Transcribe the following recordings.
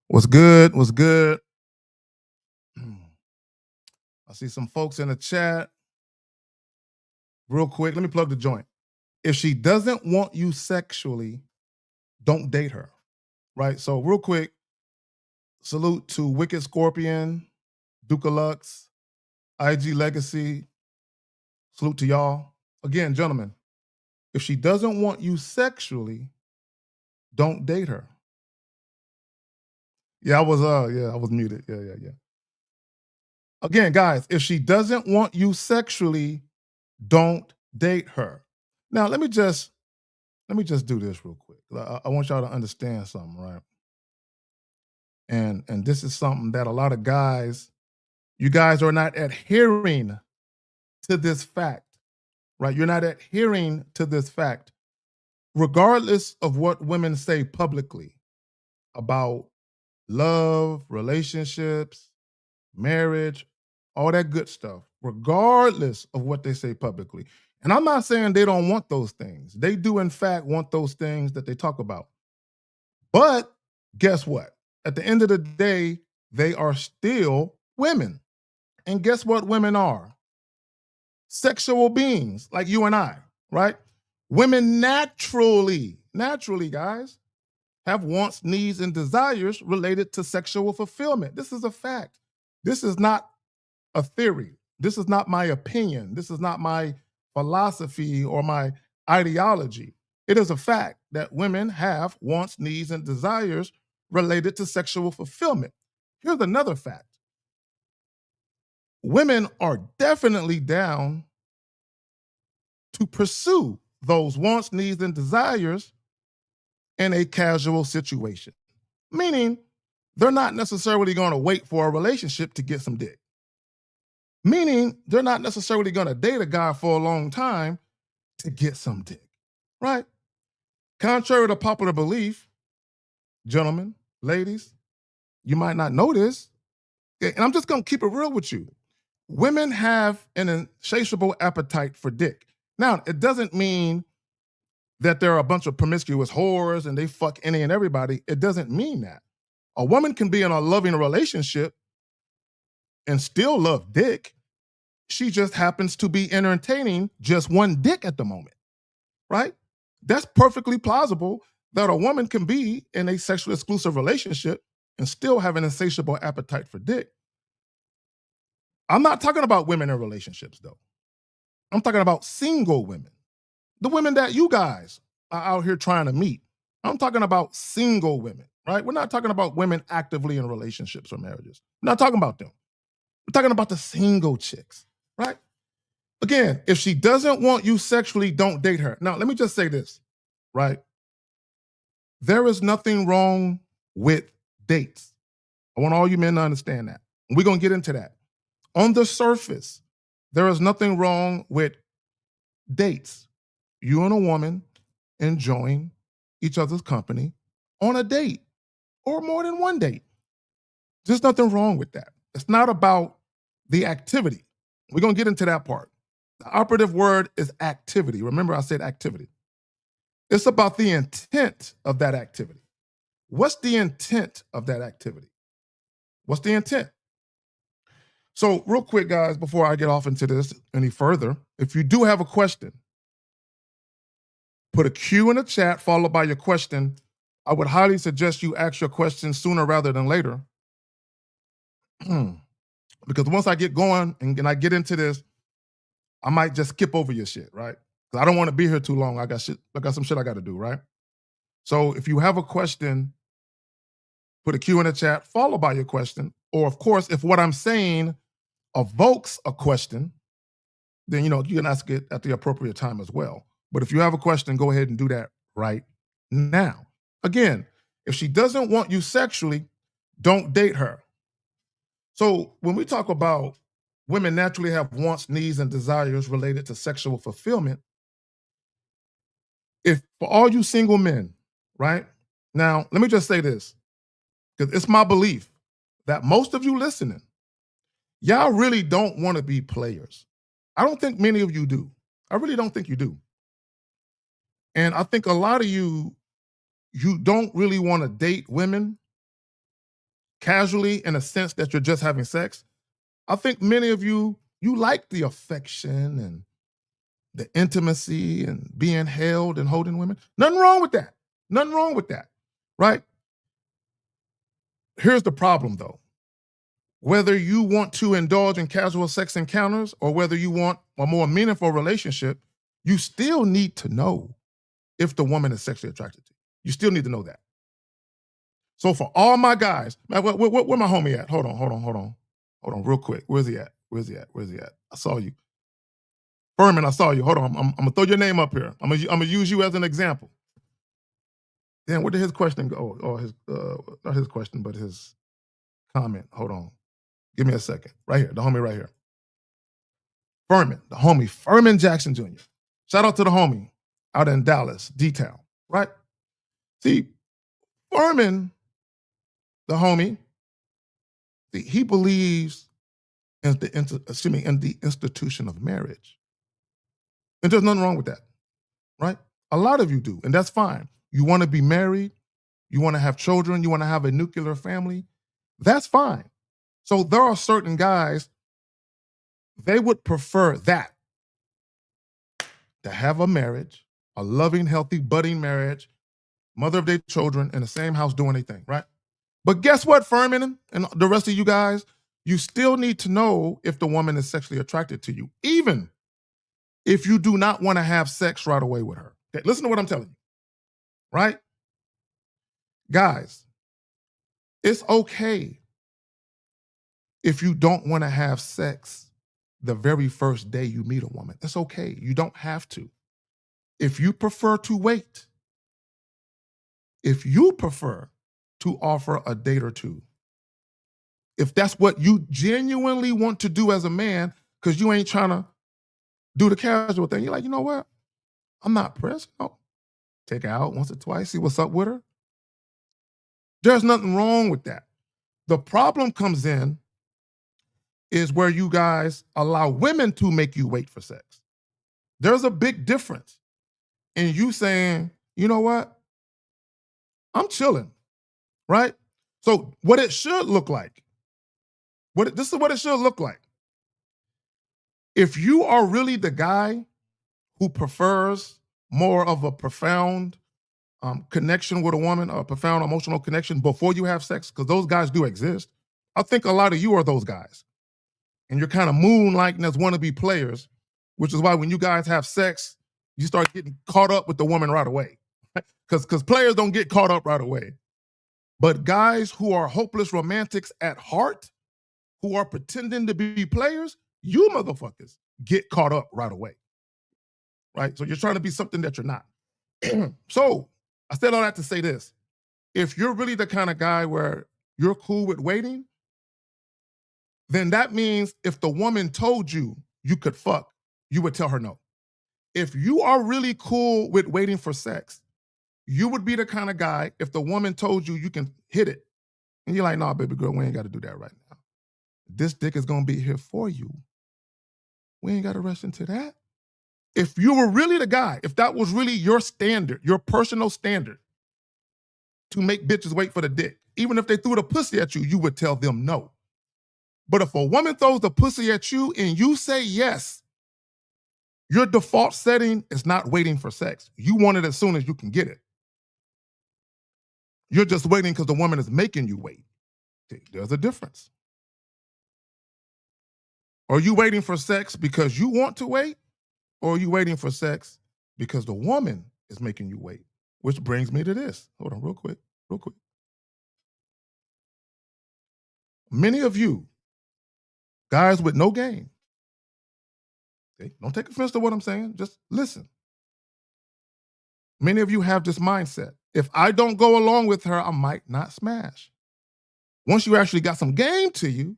What's good? What's good? I see some folks in the chat. Real quick, let me plug the joint. If she doesn't want you sexually, don't date her. Right? So, real quick, salute to Wicked Scorpion, Duca Lux, IG Legacy. Salute to y'all. Again, gentlemen, if she doesn't want you sexually, don't date her. I was muted. Yeah. Again, guys, if she doesn't want you sexually, don't date her. Now, let me just do this real quick. I want y'all to understand something, right? And this is something that a lot of guys, you guys are not adhering to this fact, right? You're not adhering to this fact, regardless of what women say publicly about love, relationships, marriage, all that good stuff, regardless of what they say publicly. And I'm not saying they don't want those things. They do, in fact, want those things that they talk about. But guess what? At the end of the day, they are still women. And guess what women are? Sexual beings like you and I, right? Women naturally, guys, have wants, needs, and desires related to sexual fulfillment. This is a fact. This is not a theory. This is not my opinion. This is not my philosophy or my ideology. It is a fact that women have wants, needs, and desires related to sexual fulfillment. Here's another fact: women are definitely down to pursue those wants, needs, and desires in a casual situation, meaning they're not necessarily going to wait for a relationship to get some dick. Meaning they're not necessarily going to date a guy for a long time to get some dick, right? Contrary to popular belief, gentlemen, ladies, you might not know this, and I'm just going to keep it real with you. Women have an insatiable appetite for dick. Now, it doesn't mean that there are a bunch of promiscuous whores and they fuck any and everybody. It doesn't mean that. A woman can be in a loving relationship and still love dick. She just happens to be entertaining just one dick at the moment, right? That's perfectly plausible that a woman can be in a sexually exclusive relationship and still have an insatiable appetite for dick. I'm not talking about women in relationships, though. I'm talking about single women, the women that you guys are out here trying to meet. I'm talking about single women, right? We're not talking about women actively in relationships or marriages. We're not talking about them. We're talking about the single chicks, right? Again, if she doesn't want you sexually, don't date her. Now, let me just say this, right? There is nothing wrong with dates. I want all you men to understand that. We're going to get into that. On the surface, there is nothing wrong with dates. You and a woman enjoying each other's company on a date or more than one date. There's nothing wrong with that. It's not about the activity. We're going to get into that part. The operative word is activity. Remember, I said activity. It's about the intent of that activity. What's the intent of that activity? What's the intent? So, real quick, guys, before I get off into this any further, if you do have a question, put a Q in the chat followed by your question. I would highly suggest you ask your question sooner rather than later. Because once I get going and I get into this, I might just skip over your shit, right? Because I don't want to be here too long. I got some shit I got to do, right? So if you have a question, put a Q in the chat followed by your question. Or of course, if what I'm saying evokes a question, then you can ask it at the appropriate time as well. But if you have a question, go ahead and do that right now. Again, if she doesn't want you sexually, don't date her. So when we talk about women naturally have wants, needs, and desires related to sexual fulfillment, if for all you single men, right? Now, let me just say this, because it's my belief that most of you listening, y'all really don't want to be players. I don't think many of you do. I really don't think you do. And I think a lot of you don't really want to date women casually in a sense that you're just having sex, I think many of you like the affection and the intimacy and being held and holding women. Nothing wrong with that. Nothing wrong with that. Right? Here's the problem though. Whether you want to indulge in casual sex encounters or whether you want a more meaningful relationship, you still need to know if the woman is sexually attracted to you. You still need to know that. So for all my guys, man, where my homie at? Hold on, real quick. Where's he at? Where's he at? I saw you. Furman, I saw you. Hold on, I'm gonna throw your name up here. I'm gonna use you as an example. Then where did his question go? Or his not his question, but his comment. Hold on. Give me a second. Right here, the homie right here. Furman, the homie, Furman Jackson Jr. Shout out to the homie out in Dallas, D-Town, right? See, Furman, the homie, he believes in the institution of marriage. And there's nothing wrong with that, right? A lot of you do, and that's fine. You want to be married, you want to have children, you want to have a nuclear family, that's fine. So there are certain guys, they would prefer that, to have a marriage, a loving, healthy, budding marriage, mother of their children in the same house doing their thing, right? But guess what, Furman and the rest of you guys? You still need to know if the woman is sexually attracted to you, even if you do not want to have sex right away with her. Okay, listen to what I'm telling you, right? Guys, it's okay if you don't want to have sex the very first day you meet a woman. It's okay. You don't have to. If you prefer to wait, if you prefer to offer a date or two, if that's what you genuinely want to do as a man, because you ain't trying to do the casual thing, you're like, you know what? I'm not pressed. No. Take her out once or twice, see what's up with her. There's nothing wrong with that. The problem comes in is where you guys allow women to make you wait for sex. There's a big difference in you saying, you know what? I'm chilling, right? So what it should look like, this is what it should look like. If you are really the guy who prefers more of a profound connection with a woman, a profound emotional connection before you have sex, because those guys do exist. I think a lot of you are those guys. And you're kind of moonlighting as wannabe players, which is why when you guys have sex, you start getting caught up with the woman right away. Because players don't get caught up right away. But guys who are hopeless romantics at heart, who are pretending to be players, you motherfuckers get caught up right away. Right? So you're trying to be something that you're not. So I said all that to say this. If you're really the kind of guy where you're cool with waiting, then that means if the woman told you you could fuck, you would tell her no. If you are really cool with waiting for sex, you would be the kind of guy, if the woman told you you can hit it, and you're like, nah, baby girl, we ain't got to do that right now. This dick is going to be here for you. We ain't got to rush into that. If you were really the guy, if that was really your standard, your personal standard, to make bitches wait for the dick, even if they threw the pussy at you, you would tell them no. But if a woman throws the pussy at you and you say yes, your default setting is not waiting for sex. You want it as soon as you can get it. You're just waiting because the woman is making you wait. There's a difference. Are you waiting for sex because you want to wait? Or are you waiting for sex because the woman is making you wait? Which brings me to this. Hold on, real quick. Many of you, guys with no game, okay, don't take offense to what I'm saying, just listen. Many of you have this mindset. If I don't go along with her, I might not smash. Once you actually got some game to you,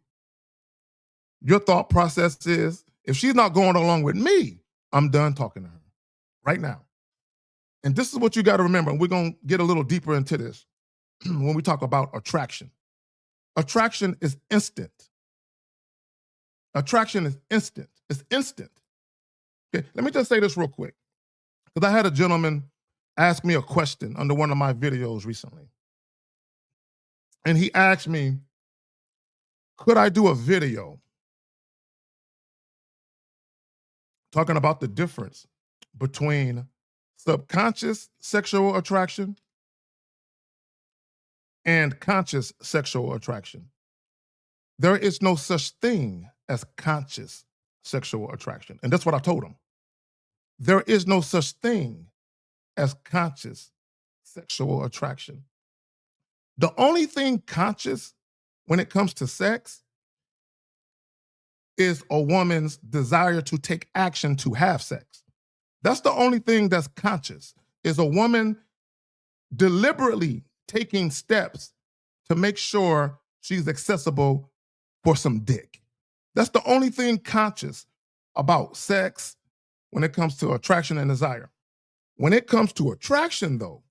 your thought process is, if she's not going along with me, I'm done talking to her right now. And this is what you got to remember, and we're going to get a little deeper into this when we talk about attraction. Attraction is instant. Attraction is instant. It's instant. Okay, let me just say this real quick, because I had a gentleman ask me a question under one of my videos recently. And he asked me, Could I do a video talking about the difference between subconscious sexual attraction and conscious sexual attraction? There is no such thing as conscious sexual attraction. And that's what I told him. There is no such thing as conscious sexual attraction. The only thing conscious when it comes to sex is a woman's desire to take action to have sex. That's the only thing that's conscious, is a woman deliberately taking steps to make sure she's accessible for some dick. That's the only thing conscious about sex when it comes to attraction and desire. When it comes to attraction, though,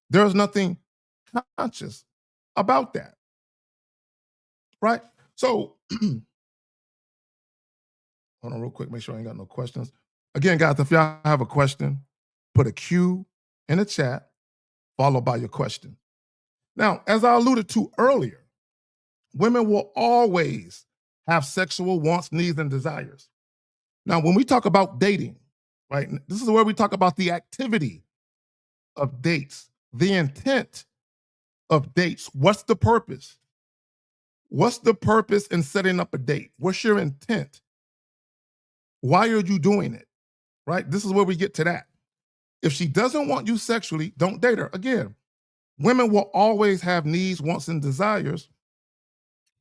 there's nothing conscious about that, right? So, hold on real quick, make sure I ain't got no questions. Again, guys, if y'all have a question, put a Q in the chat, followed by your question. Now, as I alluded to earlier, women will always have sexual wants, needs, and desires. Now, when we talk about dating, right, this is where we talk about the activity of dates, the intent of dates. What's the purpose? What's the purpose in setting up a date? What's your intent? Why are you doing it? Right? This is where we get to that. If she doesn't want you sexually, don't date her. Again, women will always have needs, wants, and desires,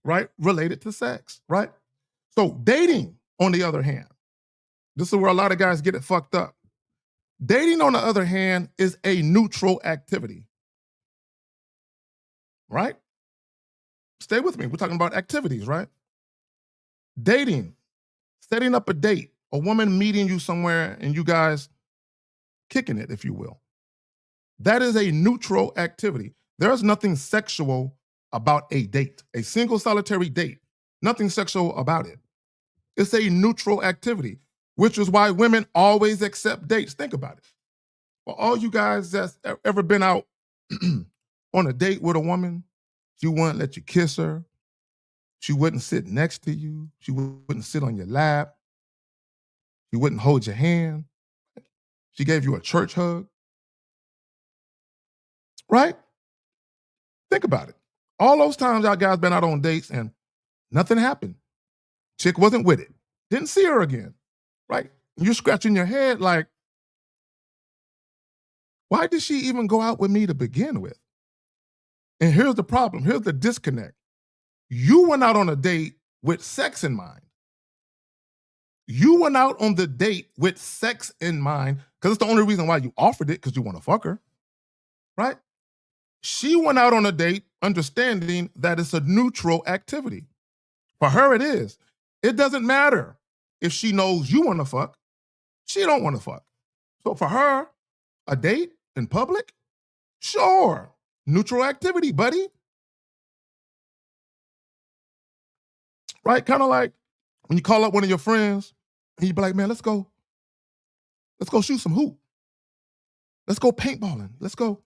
right, related to sex, right? So dating, on the other hand, this is where a lot of guys get it fucked up. Dating, on the other hand, is a neutral activity, right? Stay with me. We're talking about activities, right? Dating, setting up a date, a woman meeting you somewhere and you guys kicking it, if you will. That is a neutral activity. There's nothing sexual about a date, a single solitary date. Nothing sexual about it. It's a neutral activity, which is why women always accept dates. Think about it. For all you guys that's ever been out on a date with a woman, she wouldn't let you kiss her. She wouldn't sit next to you. She wouldn't sit on your lap. She wouldn't hold your hand. She gave you a church hug. Right? Think about it. All those times y'all guys been out on dates and nothing happened. Chick wasn't with it. Didn't see her again. Right? You're scratching your head like, why did she even go out with me to begin with? And here's the problem. Here's the disconnect. You went out on a date with sex in mind. You went out on the date with sex in mind because it's the only reason why you offered it, because you want to fuck her, right? She went out on a date understanding that it's a neutral activity. For her, it is. It doesn't matter if she knows you want to fuck. She don't want to fuck. So for her, a date in public, sure, neutral activity, buddy. Right? Kind of like when you call up one of your friends and you be like, man, let's go shoot some hoop. Let's go paintballing. Let's go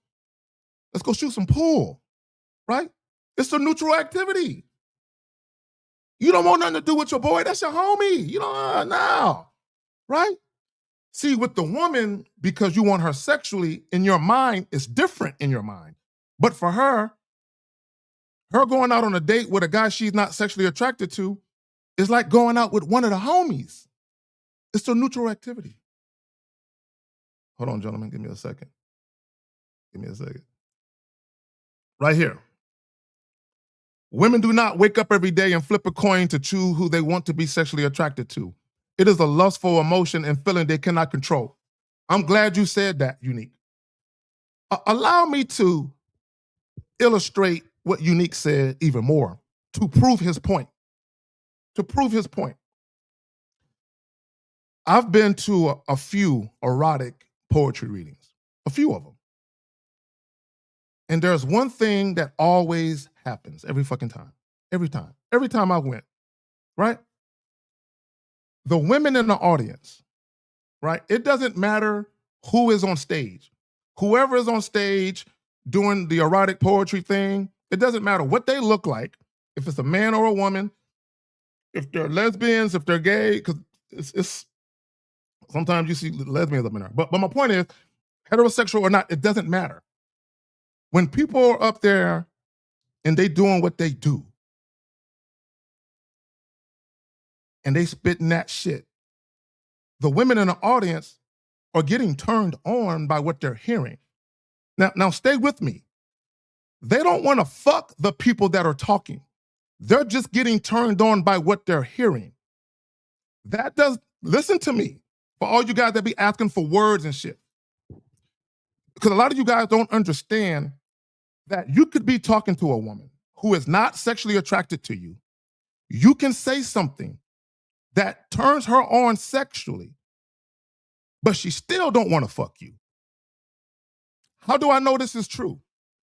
shoot some pool. Right? It's a neutral activity. You don't want nothing to do with your boy. That's your homie. You don't, no. Right? See, with the woman, because you want her sexually, in your mind, it's different in your mind. But for her going out on a date with a guy she's not sexually attracted to is like going out with one of the homies. It's a neutral activity. Hold on, gentlemen. Give me a second. Right here. Women do not wake up every day and flip a coin to choose who they want to be sexually attracted to. It is a lustful emotion and feeling they cannot control. I'm glad you said that, Unique. Allow me to illustrate what Unique said even more to prove his point. I've been to a few erotic poetry readings, a few of them. And there's one thing that always happens every fucking time. Every time I went, right? The women in the audience, right? It doesn't matter who is on stage. Whoever is on stage doing the erotic poetry thing, it doesn't matter what they look like. if it's a man or a woman, if they're lesbians, if they're gay, because it's sometimes you see lesbians up in there. But my point is, heterosexual or not, it doesn't matter. When people are up there and they doing what they do, and they spitting that shit, the women in the audience are getting turned on by what they're hearing. Now stay with me. They don't want to fuck the people that are talking. They're just getting turned on by what they're hearing. Listen to me, for all you guys that be asking for words and shit. Because a lot of you guys don't understand that you could be talking to a woman who is not sexually attracted to you. You can say something that turns her on sexually, but she still don't want to fuck you. How do I know this is true?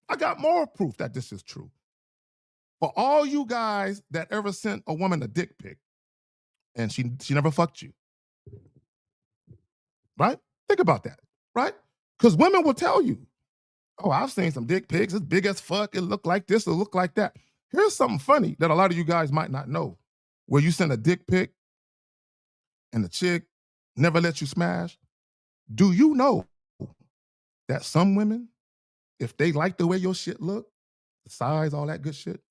I got more proof that this is true. For all you guys that ever sent a woman a dick pic and she never fucked you, right? Think about that, right? Because women will tell you, oh, I've seen some dick pics. It's big as fuck. It looked like this. It looked like that. Here's something funny that a lot of you guys might not know. Where you send a dick pic and the chick never lets you smash. Do you know that some women, if they like the way your shit look, the size, all that good shit,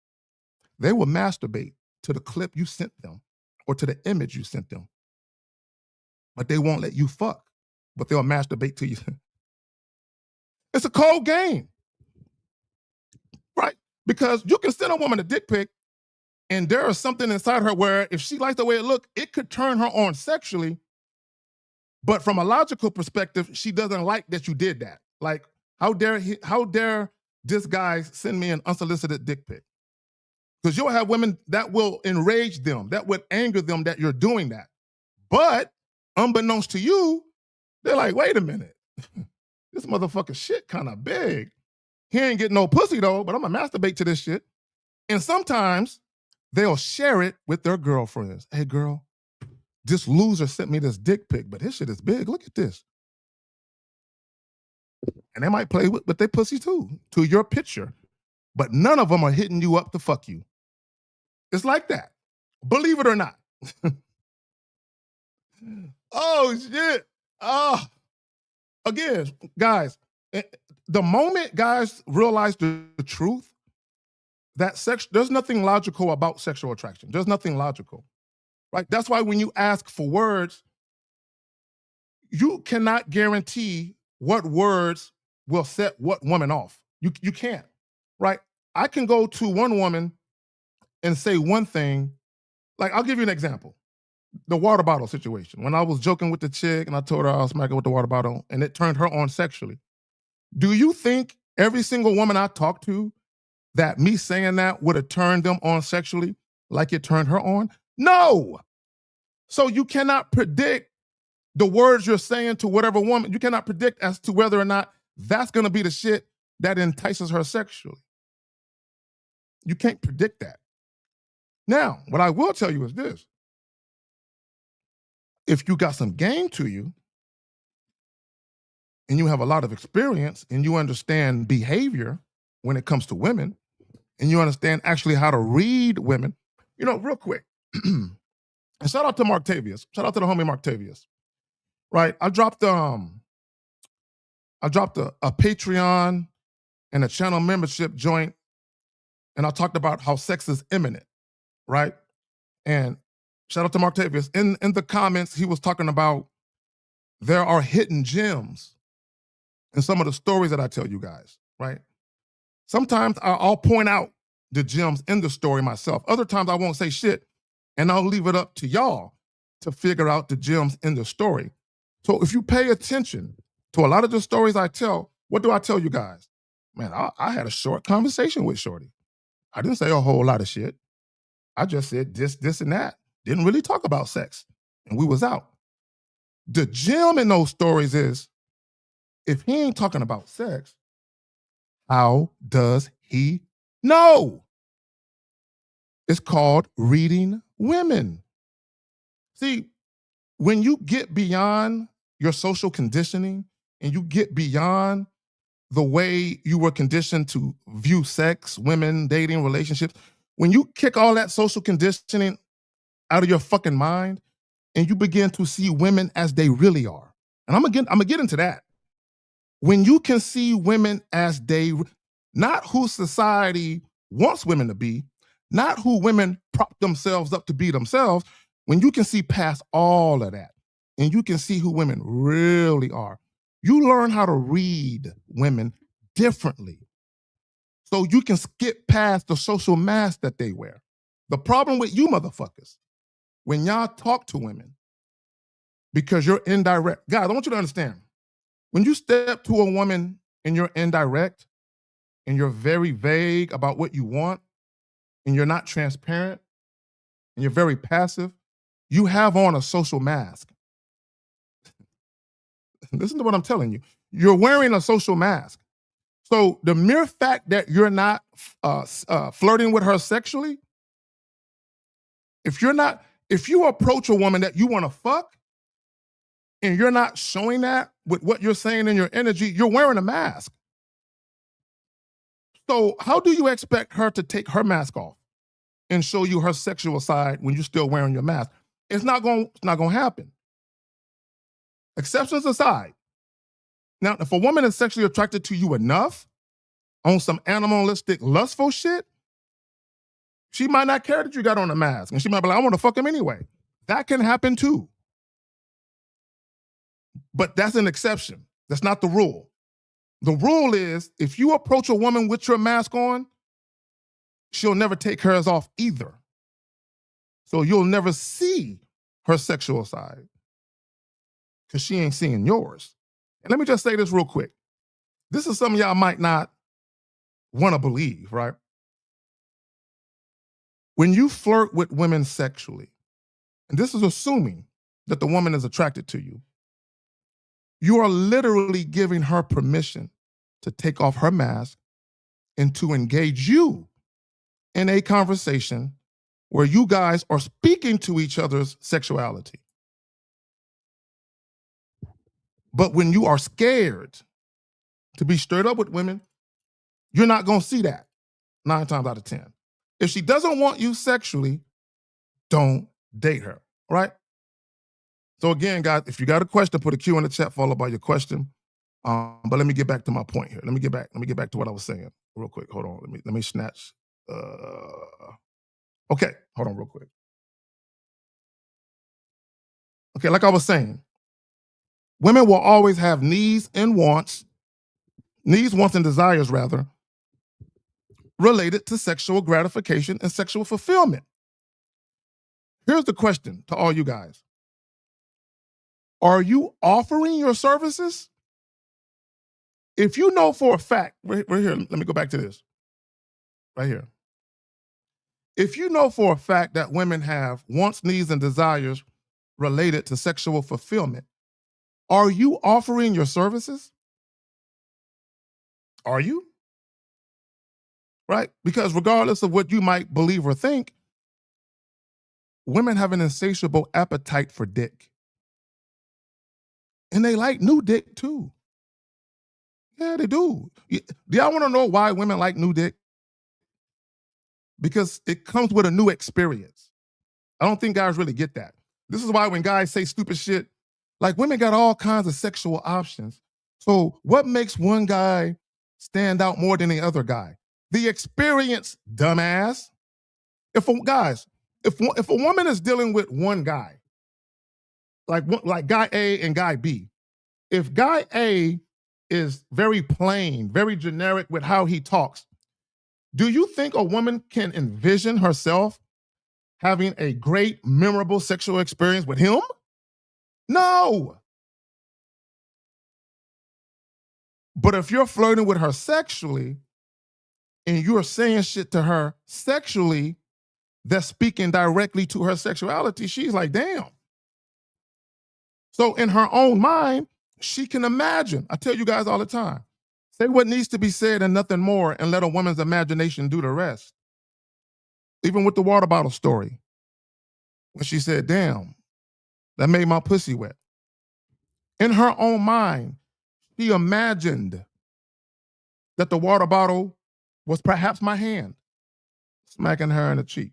they will masturbate to the clip you sent them or to the image you sent them. But they won't let you fuck, but they'll masturbate to you. It's a cold game, right? Because you can send a woman a dick pic and there is something inside her where if she likes the way it looks, it could turn her on sexually. But from a logical perspective, she doesn't like that you did that. Like, how dare this guy send me an unsolicited dick pic? Because you'll have women that will enrage them, that would anger them that you're doing that. But unbeknownst to you, they're like, wait a minute. This motherfucking shit kind of big. He ain't getting no pussy though, but I'm gonna masturbate to this shit. And sometimes they'll share it with their girlfriends. Hey girl, this loser sent me this dick pic, but his shit is big. Look at this. And they might play with their pussy too, to your picture. But none of them are hitting you up to fuck you. It's like that. Believe it or not. Oh, shit. Oh. Again, guys, the moment guys realize the truth, that there's nothing logical about sexual attraction. There's nothing logical, right? That's why when you ask for words, you cannot guarantee what words will set what woman off. You can't, right? I can go to one woman and say one thing. Like, I'll give you an example. The water bottle situation. When I was joking with the chick and I told her I was smacking with the water bottle and it turned her on sexually. Do you think every single woman I talked to that me saying that would have turned them on sexually like it turned her on? No. So you cannot predict the words you're saying to whatever woman. You cannot predict as to whether or not that's going to be the shit that entices her sexually. You can't predict that. Now, what I will tell you is this. If you got some game to you and you have a lot of experience and you understand behavior when it comes to women and you understand actually how to read women, real quick. And shout out to Mark Tavius. Shout out to the homie Mark Tavius. Right? I dropped a Patreon and a channel membership joint, and I talked about how sex is imminent, right? And shout out to Mark Tavius. In the comments, he was talking about there are hidden gems in some of the stories that I tell you guys, right? Sometimes I'll point out the gems in the story myself. Other times I won't say shit, and I'll leave it up to y'all to figure out the gems in the story. So if you pay attention to a lot of the stories I tell, what do I tell you guys? Man, I had a short conversation with Shorty. I didn't say a whole lot of shit. I just said this, and that. Didn't really talk about sex. And we was out. The gem in those stories is, if he ain't talking about sex, how does he know? It's called reading women. See, when you get beyond your social conditioning and you get beyond the way you were conditioned to view sex, women, dating, relationships, When you kick all that social conditioning out of your fucking mind and you begin to see women as they really are. And I'm gonna get into that. When you can see women as not who society wants women to be, not who women prop themselves up to be themselves, when you can see past all of that and you can see who women really are, you learn how to read women differently. So you can skip past the social mask that they wear. The problem with you motherfuckers, when y'all talk to women, because you're indirect, guys, I want you to understand, when you step to a woman and you're indirect and you're very vague about what you want and you're not transparent and you're very passive, you have on a social mask. Listen to what I'm telling you. You're wearing a social mask. So the mere fact that you're not flirting with her sexually, if you approach a woman that you want to fuck and you're not showing that with what you're saying in your energy, you're wearing a mask. So how do you expect her to take her mask off and show you her sexual side when you're still wearing your mask? It's not going to happen. Exceptions aside. Now, if a woman is sexually attracted to you enough on some animalistic, lustful shit, she might not care that you got on a mask. And she might be like, I want to fuck him anyway. That can happen too. But that's an exception. That's not the rule. The rule is if you approach a woman with your mask on, she'll never take hers off either. So you'll never see her sexual side because she ain't seeing yours. And let me just say this real quick. This is something y'all might not want to believe, right? When you flirt with women sexually, and this is assuming that the woman is attracted to you, you are literally giving her permission to take off her mask and to engage you in a conversation where you guys are speaking to each other's sexuality. But when you are scared to be straight up with women, you're not going to see that 9 times out of 10. If she doesn't want you sexually, don't date her, right? So again, guys, if you got a question, put a Q in the chat followed by your question. But let me get back to my point here. Let me get back to what I was saying real quick. Hold on. Let me snatch. Okay, hold on real quick. Okay, like I was saying, women will always have needs, wants, and desires, rather, related to sexual gratification and sexual fulfillment. Here's the question to all you guys. Are you offering your services? If you know for a fact, right here, let me go back to this. Right here. If you know for a fact that women have wants, needs, and desires related to sexual fulfillment, are you offering your services? Are you? Right? Because regardless of what you might believe or think, women have an insatiable appetite for dick. And they like new dick too. Yeah, they do. Do y'all want to know why women like new dick? Because it comes with a new experience. I don't think guys really get that. This is why when guys say stupid shit, like women got all kinds of sexual options. So what makes one guy stand out more than the other guy? The experience, dumbass. If a woman is dealing with one guy, like guy A and guy B, if guy A is very plain, very generic with how he talks, do you think a woman can envision herself having a great, memorable sexual experience with him? No. But if you're flirting with her sexually and you're saying shit to her sexually that's speaking directly to her sexuality, she's like, damn. So in her own mind, she can imagine. I tell you guys all the time, say what needs to be said and nothing more, and let a woman's imagination do the rest. Even with the water bottle story, when she said, damn, that made my pussy wet. In her own mind, she imagined that the water bottle was perhaps my hand. smacking her in the cheek,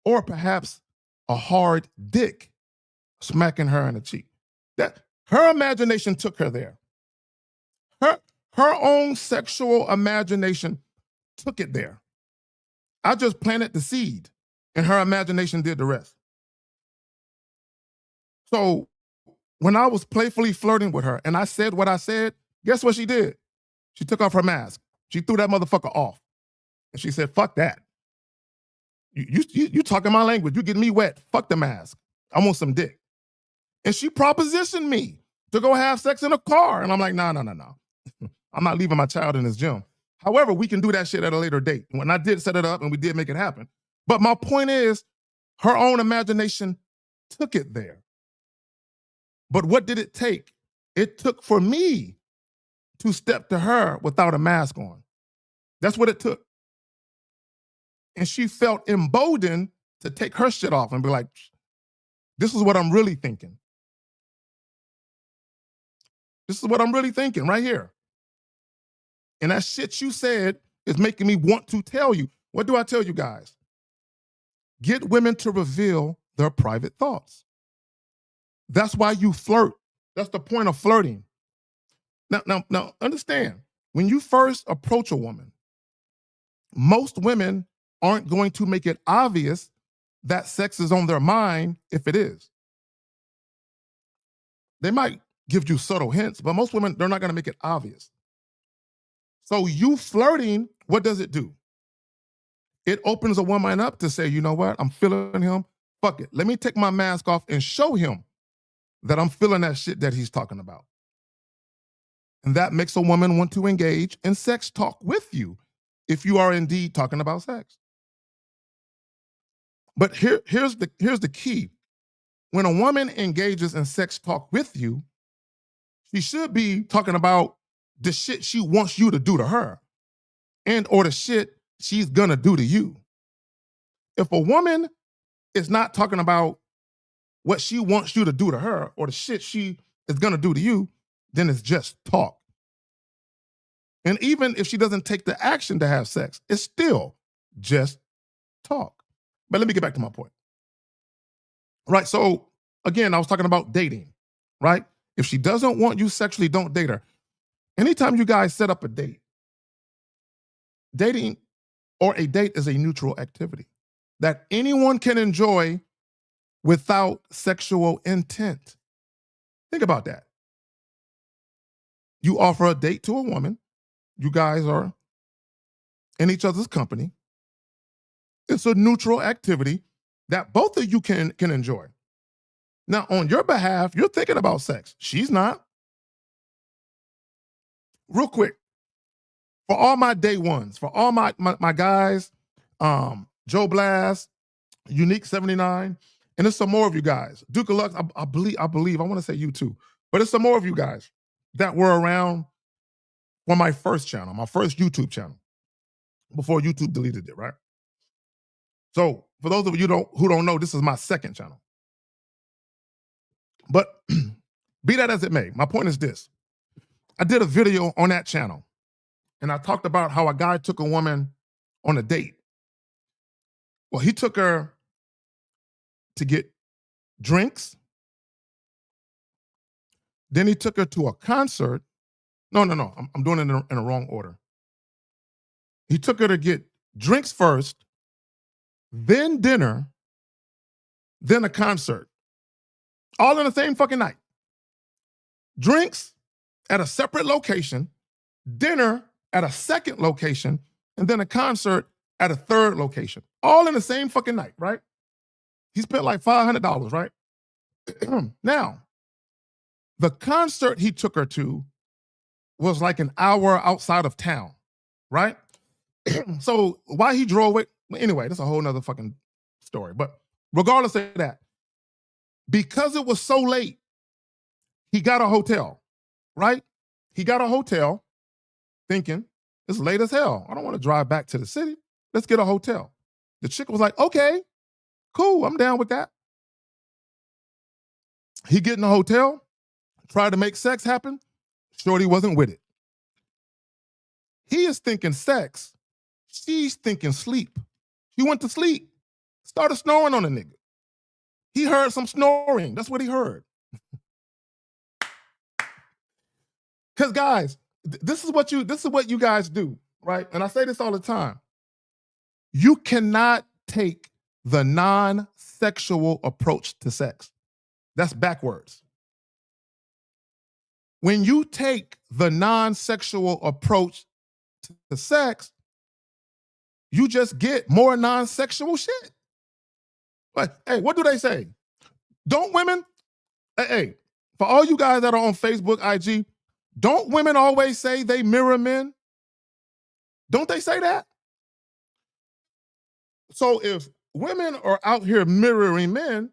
or perhaps a hard dick smacking her in the cheek. That her imagination took her there. Her her own sexual imagination took it there. I just planted the seed, and her imagination did the rest. So when I was playfully flirting with her and I said what I said, guess what she did? She took off her mask. She threw that motherfucker off. And she said, fuck that. You talking my language. You getting me wet. Fuck the mask. I want some dick. And she propositioned me to go have sex in a car. And I'm like, no. I'm not leaving my child in this gym. However, we can do that shit at a later date. When I did set it up and we did make it happen. But my point is, her own imagination took it there. But what did it take? It took for me to step to her without a mask on. That's what it took. And she felt emboldened to take her shit off and be like, this is what I'm really thinking. This is what I'm really thinking right here. And that shit you said is making me want to tell you. What do I tell you guys? Get women to reveal their private thoughts. That's why you flirt. That's the point of flirting. Now, understand, when you first approach a woman, most women aren't going to make it obvious that sex is on their mind if it is. They might give you subtle hints, but most women, they're not going to make it obvious. So you flirting, what does it do? It opens a woman up to say, you know what? I'm feeling him. Fuck it. Let me take my mask off and show him that I'm feeling that shit that he's talking about. And that makes a woman want to engage in sex talk with you if you are indeed talking about sex. But here's the key. When a woman engages in sex talk with you, she should be talking about the shit she wants you to do to her and or the shit she's gonna do to you. If a woman is not talking about what she wants you to do to her or the shit she is gonna do to you, then it's just talk. And even if she doesn't take the action to have sex, it's still just talk. But let me get back to my point. Right, so again, I was talking about dating, right? If she doesn't want you sexually, don't date her. Anytime you guys set up a date, dating or a date is a neutral activity that anyone can enjoy without sexual intent. Think about that. You offer a date to a woman. You guys are in each other's company. It's a neutral activity that both of you can enjoy. Now, on your behalf, you're thinking about sex. She's not. Real quick, for all my day ones, for all my guys, Joe Blast, Unique 79, and there's some more of you guys. Duke of Lux, I believe, I want to say you too, but there's some more of you guys that were around on my first channel, my first YouTube channel, before YouTube deleted it, right? So for those of you who don't know, this is my second channel. But be that as it may, my point is this. I did a video on that channel, and I talked about how a guy took a woman on a date. Well, he took her to get drinks. Then he took her to a concert. No. I'm doing it in the wrong order. He took her to get drinks first, then dinner, then a concert. All in the same fucking night. Drinks at a separate location, dinner at a second location, and then a concert at a third location. All in the same fucking night, right? He spent like $500, right? Now, the concert he took her to was like an hour outside of town, right? So why he drove it, anyway, that's a whole nother fucking story. But regardless of that, because it was so late, he got a hotel, right? He got a hotel thinking, it's late as hell. I don't want to drive back to the city. Let's get a hotel. The chick was like, okay, cool, I'm down with that. He get in the hotel, tried to make sex happen. Shorty wasn't with it. He is thinking sex. She's thinking sleep. He went to sleep, started snoring on the nigga. He heard some snoring. That's what he heard. Because guys, this is what you guys do, right? And I say this all the time. You cannot take the non-sexual approach to sex. That's backwards. When you take the non-sexual approach to sex, you just get more non-sexual shit. But hey, what do they say? Don't women, hey, for all you guys that are on Facebook, IG, don't women always say they mirror men? Don't they say that? So if women are out here mirroring men,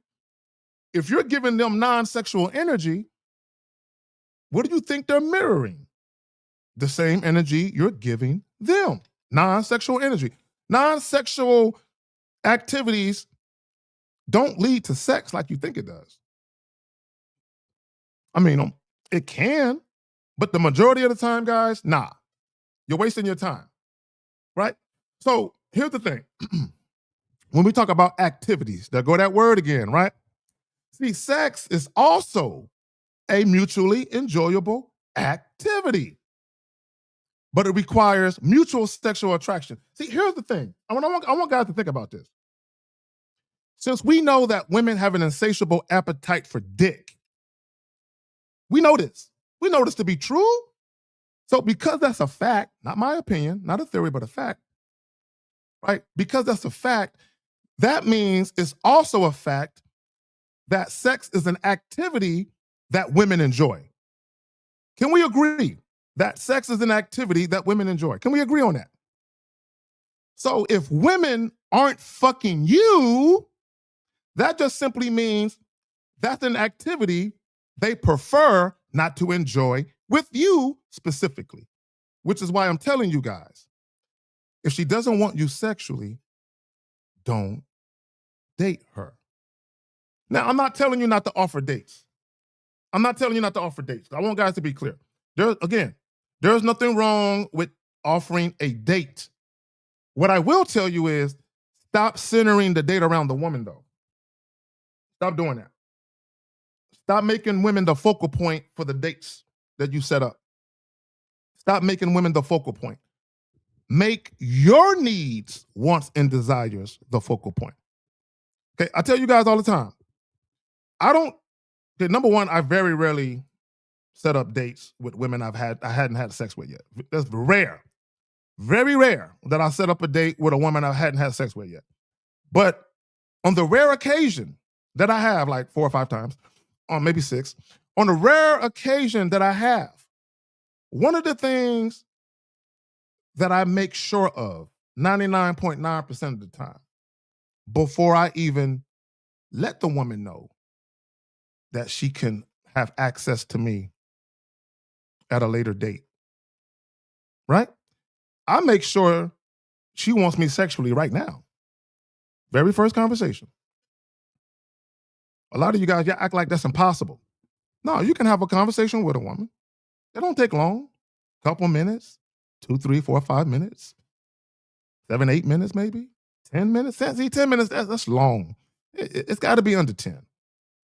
if you're giving them non-sexual energy, what do you think they're mirroring? The same energy you're giving them. Non-sexual energy. Non-sexual activities don't lead to sex like you think it does. I mean, it can, but the majority of the time, guys, nah. You're wasting your time, right? So here's the thing. When we talk about activities, there go that word again, right? See, sex is also a mutually enjoyable activity, but it requires mutual sexual attraction. See, here's the thing. I want guys to think about this. Since we know that women have an insatiable appetite for dick, we know this. We know this to be true. So because that's a fact, not my opinion, not a theory, but a fact, right? Because that's a fact, that means it's also a fact that sex is an activity that women enjoy. Can we agree that sex is an activity that women enjoy? Can we agree on that? So if women aren't fucking you, that just simply means that's an activity they prefer not to enjoy with you specifically, which is why I'm telling you guys, if she doesn't want you sexually, don't date her. Now, I'm not telling you not to offer dates. I'm not telling you not to offer dates. I want guys to be clear. There's nothing wrong with offering a date. What I will tell you is stop centering the date around the woman, though. Stop doing that. Stop making women the focal point for the dates that you set up. Stop making women the focal point. Make your needs, wants, and desires the focal point. Okay, I tell you guys all the time, number one, I very rarely set up dates with women I hadn't had sex with yet. That's rare. Very rare that I set up a date with a woman I hadn't had sex with yet. But on the rare occasion that I have, like 4 or 5 times, or maybe 6, on the rare occasion that I have, one of the things that I make sure of 99.9% of the time before I even let the woman know that she can have access to me at a later date, right? I make sure she wants me sexually right now. Very first conversation. A lot of you guys, act like that's impossible. No, you can have a conversation with a woman. It don't take long. Couple minutes, 2, 3, 4, 5 minutes, 7, 8 minutes maybe, 10 minutes. See, 10 minutes, that's long. It's got to be under 10,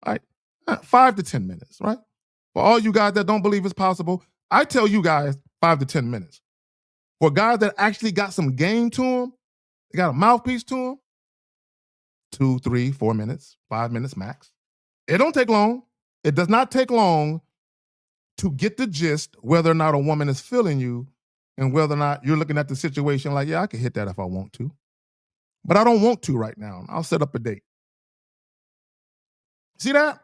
right? 5 to 10 minutes, right? For all you guys that don't believe it's possible, I tell you guys 5 to 10 minutes. For guys that actually got some game to them, they got a mouthpiece to them, 2, 3, 4 minutes, 5 minutes max. It don't take long. It does not take long to get the gist whether or not a woman is feeling you and whether or not you're looking at the situation like, yeah, I can hit that if I want to. But I don't want to right now. I'll set up a date. See that?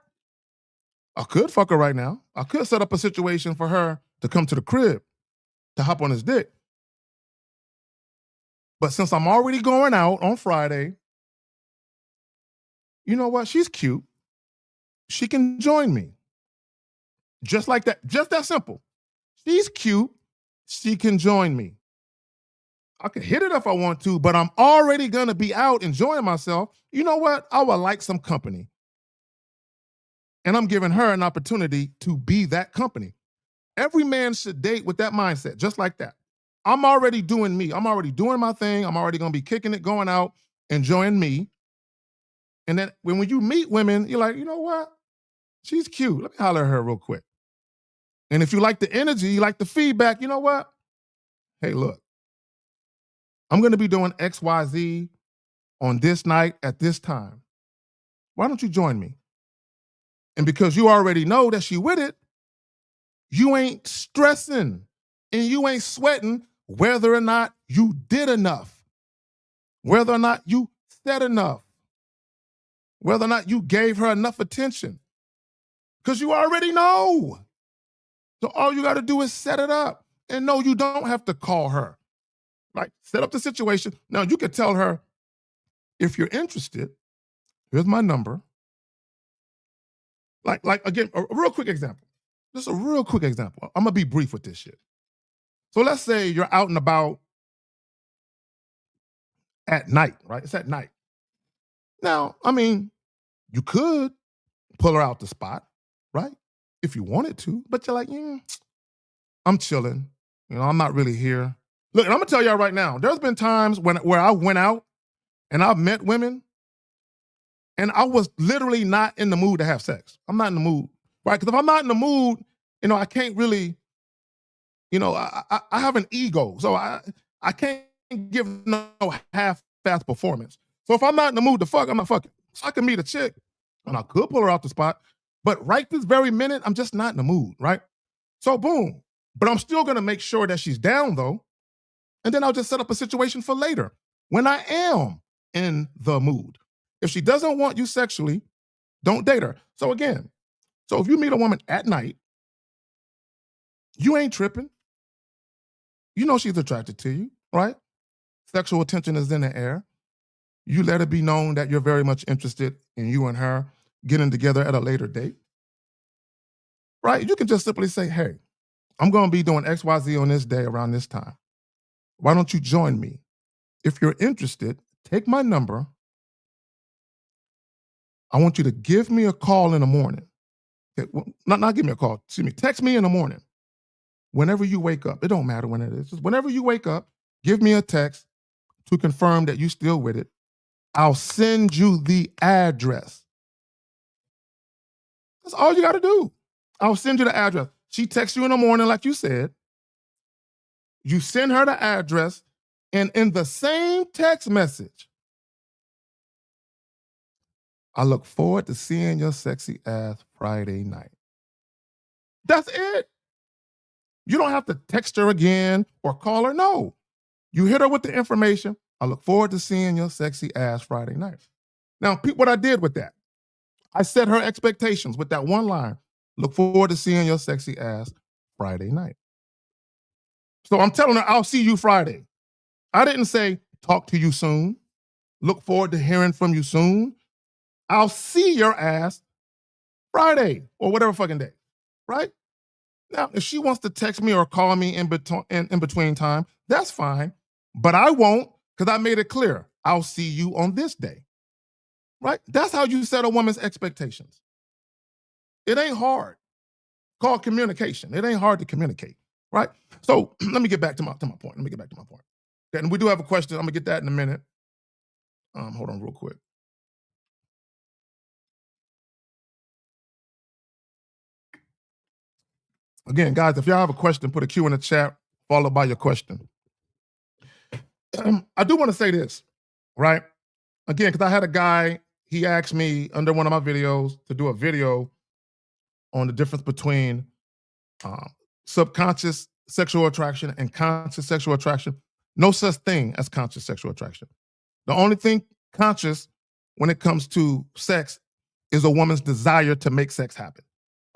I could fuck her right now. I could set up a situation for her to come to the crib to hop on his dick. But since I'm already going out on Friday, you know what? She's cute. She can join me. Just like that. Just that simple. She's cute. She can join me. I can hit it if I want to, but I'm already going to be out enjoying myself. You know what? I would like some company. And I'm giving her an opportunity to be that company. Every man should date with that mindset, just like that. I'm already doing me. I'm already doing my thing. I'm already going to be kicking it, going out. enjoying me. And then when you meet women, you're like, you know what? She's cute. Let me holler at her real quick. And if you like the energy, you like the feedback, you know what? Hey, look, I'm going to be doing XYZ on this night at this time. Why don't you join me? And because you already know that she with it, you ain't stressing and you ain't sweating whether or not you did enough, whether or not you said enough, whether or not you gave her enough attention. Because you already know. So all you got to do is set it up. And no, you don't have to call her. Like, set up the situation. Now, you could tell her, if you're interested, here's my number. Like again, a real quick example. Just a real quick example. I'm going to be brief with this shit. So let's say you're out and about at night, right? It's at night. Now, I mean, you could pull her out the spot, right? If you wanted to, but you're like, I'm chilling. I'm not really here. Look, and I'm gonna tell y'all right now, there's been times where I went out and I've met women and I was literally not in the mood to have sex. I'm not in the mood, right? Because if I'm not in the mood, I can't really, I have an ego. So I can't give no half-fast performance. So if I'm not in the mood to fuck, I'm not fucking. So I can meet a chick and I could pull her out the spot, but right this very minute, I'm just not in the mood, right? So boom. But I'm still gonna make sure that she's down though. And then I'll just set up a situation for later when I am in the mood. If she doesn't want you sexually, don't date her. So again, if you meet a woman at night, you ain't tripping. You know she's attracted to you, right? Sexual attention is in the air. You let it be known that you're very much interested in you and her getting together at a later date, right? You can just simply say, hey, I'm going to be doing XYZ on this day around this time. Why don't you join me? If you're interested, take my number. I want you to give me a call in the morning. Okay, well, not give me a call. Excuse me. Text me in the morning. Whenever you wake up. It don't matter when it is. Just whenever you wake up, give me a text to confirm that you're still with it. I'll send you the address. That's all you got to do. I'll send you the address. She texts you in the morning, like you said. You send her the address, and in the same text message, I look forward to seeing your sexy ass Friday night. That's it. You don't have to text her again or call her. No. You hit her with the information. I look forward to seeing your sexy ass Friday night. Now, what I did with that, I set her expectations with that one line. Look forward to seeing your sexy ass Friday night. So I'm telling her, I'll see you Friday. I didn't say, talk to you soon. Look forward to hearing from you soon. I'll see your ass Friday or whatever fucking day, right? Now, if she wants to text me or call me in between time, that's fine. But I won't, because I made it clear. I'll see you on this day, right? That's how you set a woman's expectations. It ain't hard. Called communication. It ain't hard to communicate, right? So let me get back to my point. Okay, and we do have a question. I'm gonna get that in a minute. Hold on real quick. Again, guys, if y'all have a question, put a Q in the chat, followed by your question. I do want to say this, right? Again, because I had a guy, he asked me under one of my videos to do a video on the difference between subconscious sexual attraction and conscious sexual attraction. No such thing as conscious sexual attraction. The only thing conscious when it comes to sex is a woman's desire to make sex happen.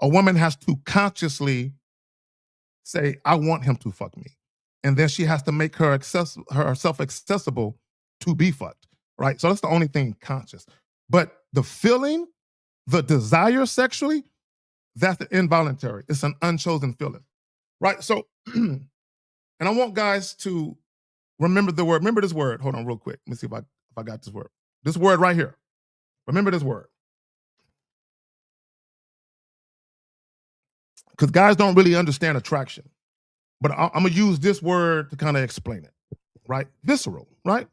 A woman has to consciously say, I want him to fuck me. And then she has to make herself accessible to be fucked, right? So that's the only thing conscious. But the feeling, the desire sexually, that's involuntary. It's an unchosen feeling, right? So, and I want guys to remember the word. Remember this word. Hold on real quick. Let me see if I got this word. This word right here. Remember this word. Because guys don't really understand attraction. But I'm going to use this word to kind of explain it, right? Visceral, right?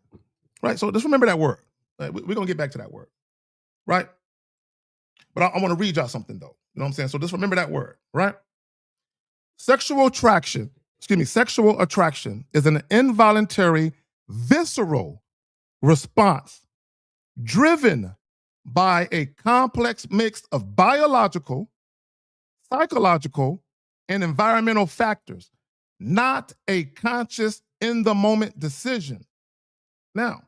Right? So just remember that word. We're gonna get back to that word, right? But I want to read y'all something though. You know what I'm saying? So just remember that word, right? Sexual attraction, sexual attraction is an involuntary, visceral response driven by a complex mix of biological, psychological, and environmental factors, not a conscious in the moment decision. Now,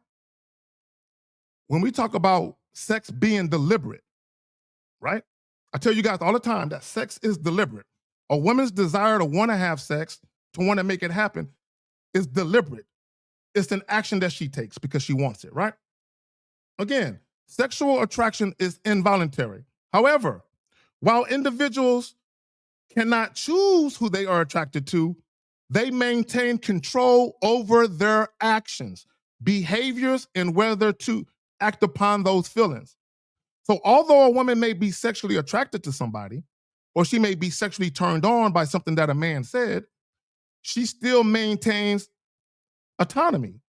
when we talk about sex being deliberate, right? I tell you guys all the time that sex is deliberate. A woman's desire to want to have sex, to want to make it happen, is deliberate. It's an action that she takes because she wants it, right? Again, sexual attraction is involuntary. However, while individuals cannot choose who they are attracted to, they maintain control over their actions, behaviors, and whether to act upon those feelings. So, although a woman may be sexually attracted to somebody, or she may be sexually turned on by something that a man said, she still maintains autonomy.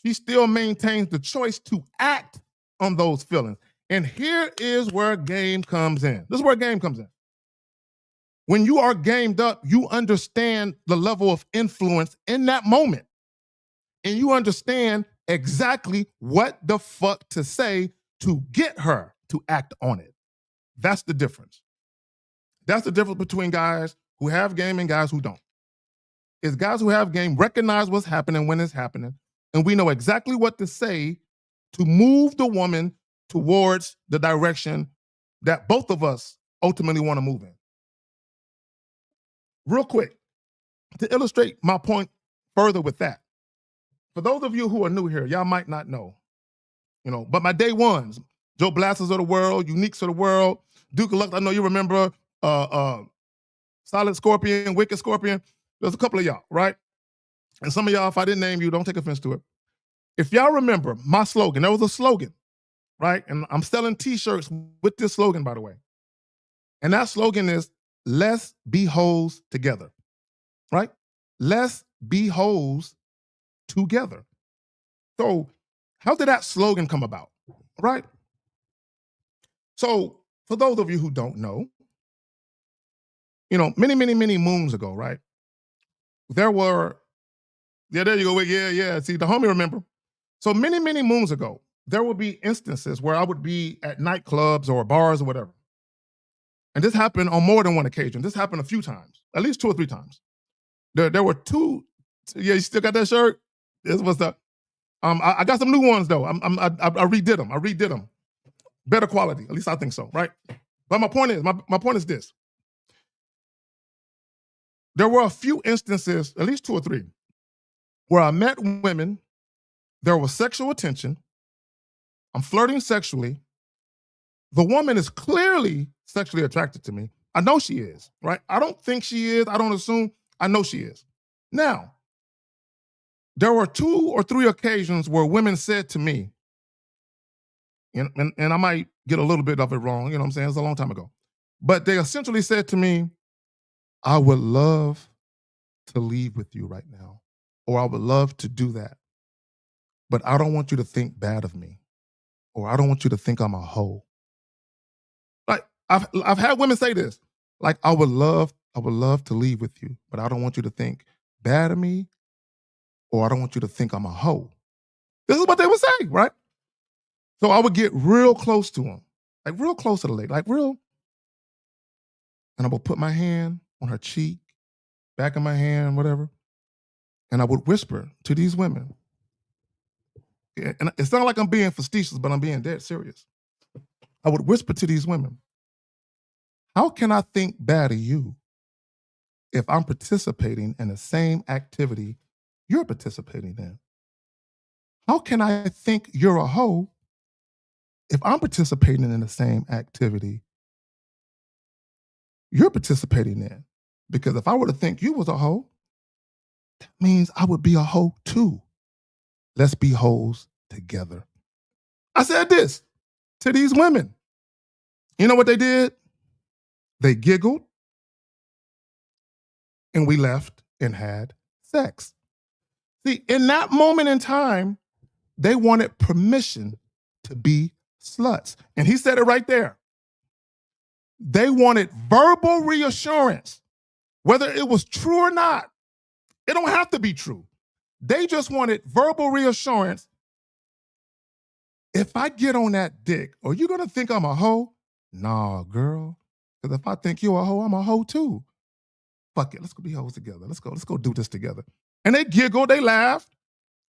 She still maintains the choice to act on those feelings. And here is where game comes in. This is where game comes in. When you are gamed up, you understand the level of influence in that moment. And you understand exactly what the fuck to say to get her to act on it. That's the difference. That's the difference between guys who have game and guys who don't. Is guys who have game recognize what's happening when it's happening, and we know exactly what to say to move the woman towards the direction that both of us ultimately want to move in. Real quick, to illustrate my point further with that, for those of you who are new here, y'all might not know, but my day ones, Joe Blasters of the world, Uniques of the world, Duke of Lux, I know you remember Solid Scorpion, Wicked Scorpion. There's a couple of y'all, right? And some of y'all, if I didn't name you, don't take offense to it. If y'all remember my slogan, there was a slogan, right? And I'm selling t-shirts with this slogan, by the way. And that slogan is, let's be hoes together, right? Let's be hoes together. So how did that slogan come about, right? So for those of you who don't know, many, many, many moons ago, right? There were, there you go. Yeah. See, the homie remember. So many, many moons ago, there would be instances where I would be at nightclubs or bars or whatever. And this happened on more than one occasion. This happened a few times, at least 2 or 3 times. There were two. Yeah, you still got that shirt? This was the. I got some new ones though. I redid them. I redid them. Better quality, at least I think so, right? But my point is this. There were a few instances, at least 2 or 3, where I met women. There was sexual attention. I'm flirting sexually. The woman is clearly sexually attracted to me. I know she is, right? I don't think she is. I don't assume. I know she is. Now, there were 2 or 3 occasions where women said to me, and I might get a little bit of it wrong, you know what I'm saying? It's a long time ago. But they essentially said to me, I would love to leave with you right now, or I would love to do that. But I don't want you to think bad of me, or I don't want you to think I'm a hoe. Like I've had women say this, like I would love to leave with you, but I don't want you to think bad of me, or I don't want you to think I'm a hoe. This is what they would say, right? So I would get real close to them, like real close to the lady, like real, and I would put my hand on her cheek, back of my hand, whatever, and I would whisper to these women. And it sounds like I'm being facetious, but I'm being dead serious. I would whisper to these women, how can I think bad of you if I'm participating in the same activity you're participating in? How can I think you're a hoe if I'm participating in the same activity you're participating in? Because if I were to think you was a hoe, that means I would be a hoe too. Let's be hoes together. I said this to these women. You know what they did? They giggled and we left and had sex. See, in that moment in time, they wanted permission to be sluts. And he said it right there. They wanted verbal reassurance, whether it was true or not. It don't have to be true. They just wanted verbal reassurance. If I get on that dick, are you gonna think I'm a hoe? Nah, girl. Because if I think you're a hoe, I'm a hoe too. Fuck it, let's go be hoes together. Let's go do this together. And they giggled, they laughed,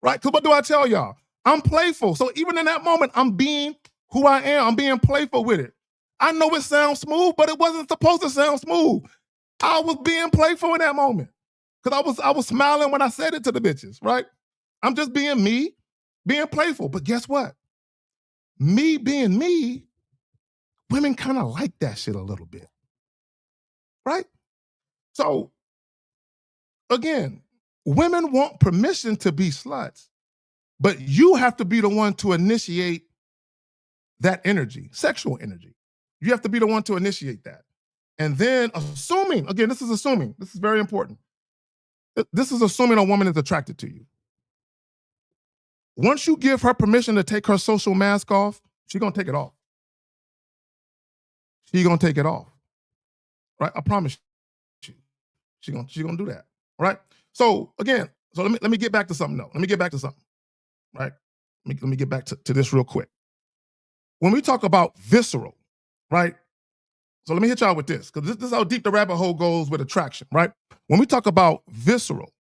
right? Because what do I tell y'all? I'm playful. So even in that moment, I'm being who I am. I'm being playful with it. I know it sounds smooth, but it wasn't supposed to sound smooth. I was being playful in that moment. Because I was smiling when I said it to the bitches, right? I'm just being me, being playful. But guess what? Me being me, women kind of like that shit a little bit, right? So again, women want permission to be sluts, but you have to be the one to initiate that energy, sexual energy. You have to be the one to initiate that. And then assuming, again, this is very important. This is assuming a woman is attracted to you. Once you give her permission to take her social mask off, she's gonna take it off. She's gonna take it off. Right? I promise you. She's gonna do that. Right? So again, let me get back to something though. Let me get back to something. Right? Let me get back to this real quick. When we talk about visceral, right? So let me hit y'all with this, because this is how deep the rabbit hole goes with attraction, right? When we talk about visceral,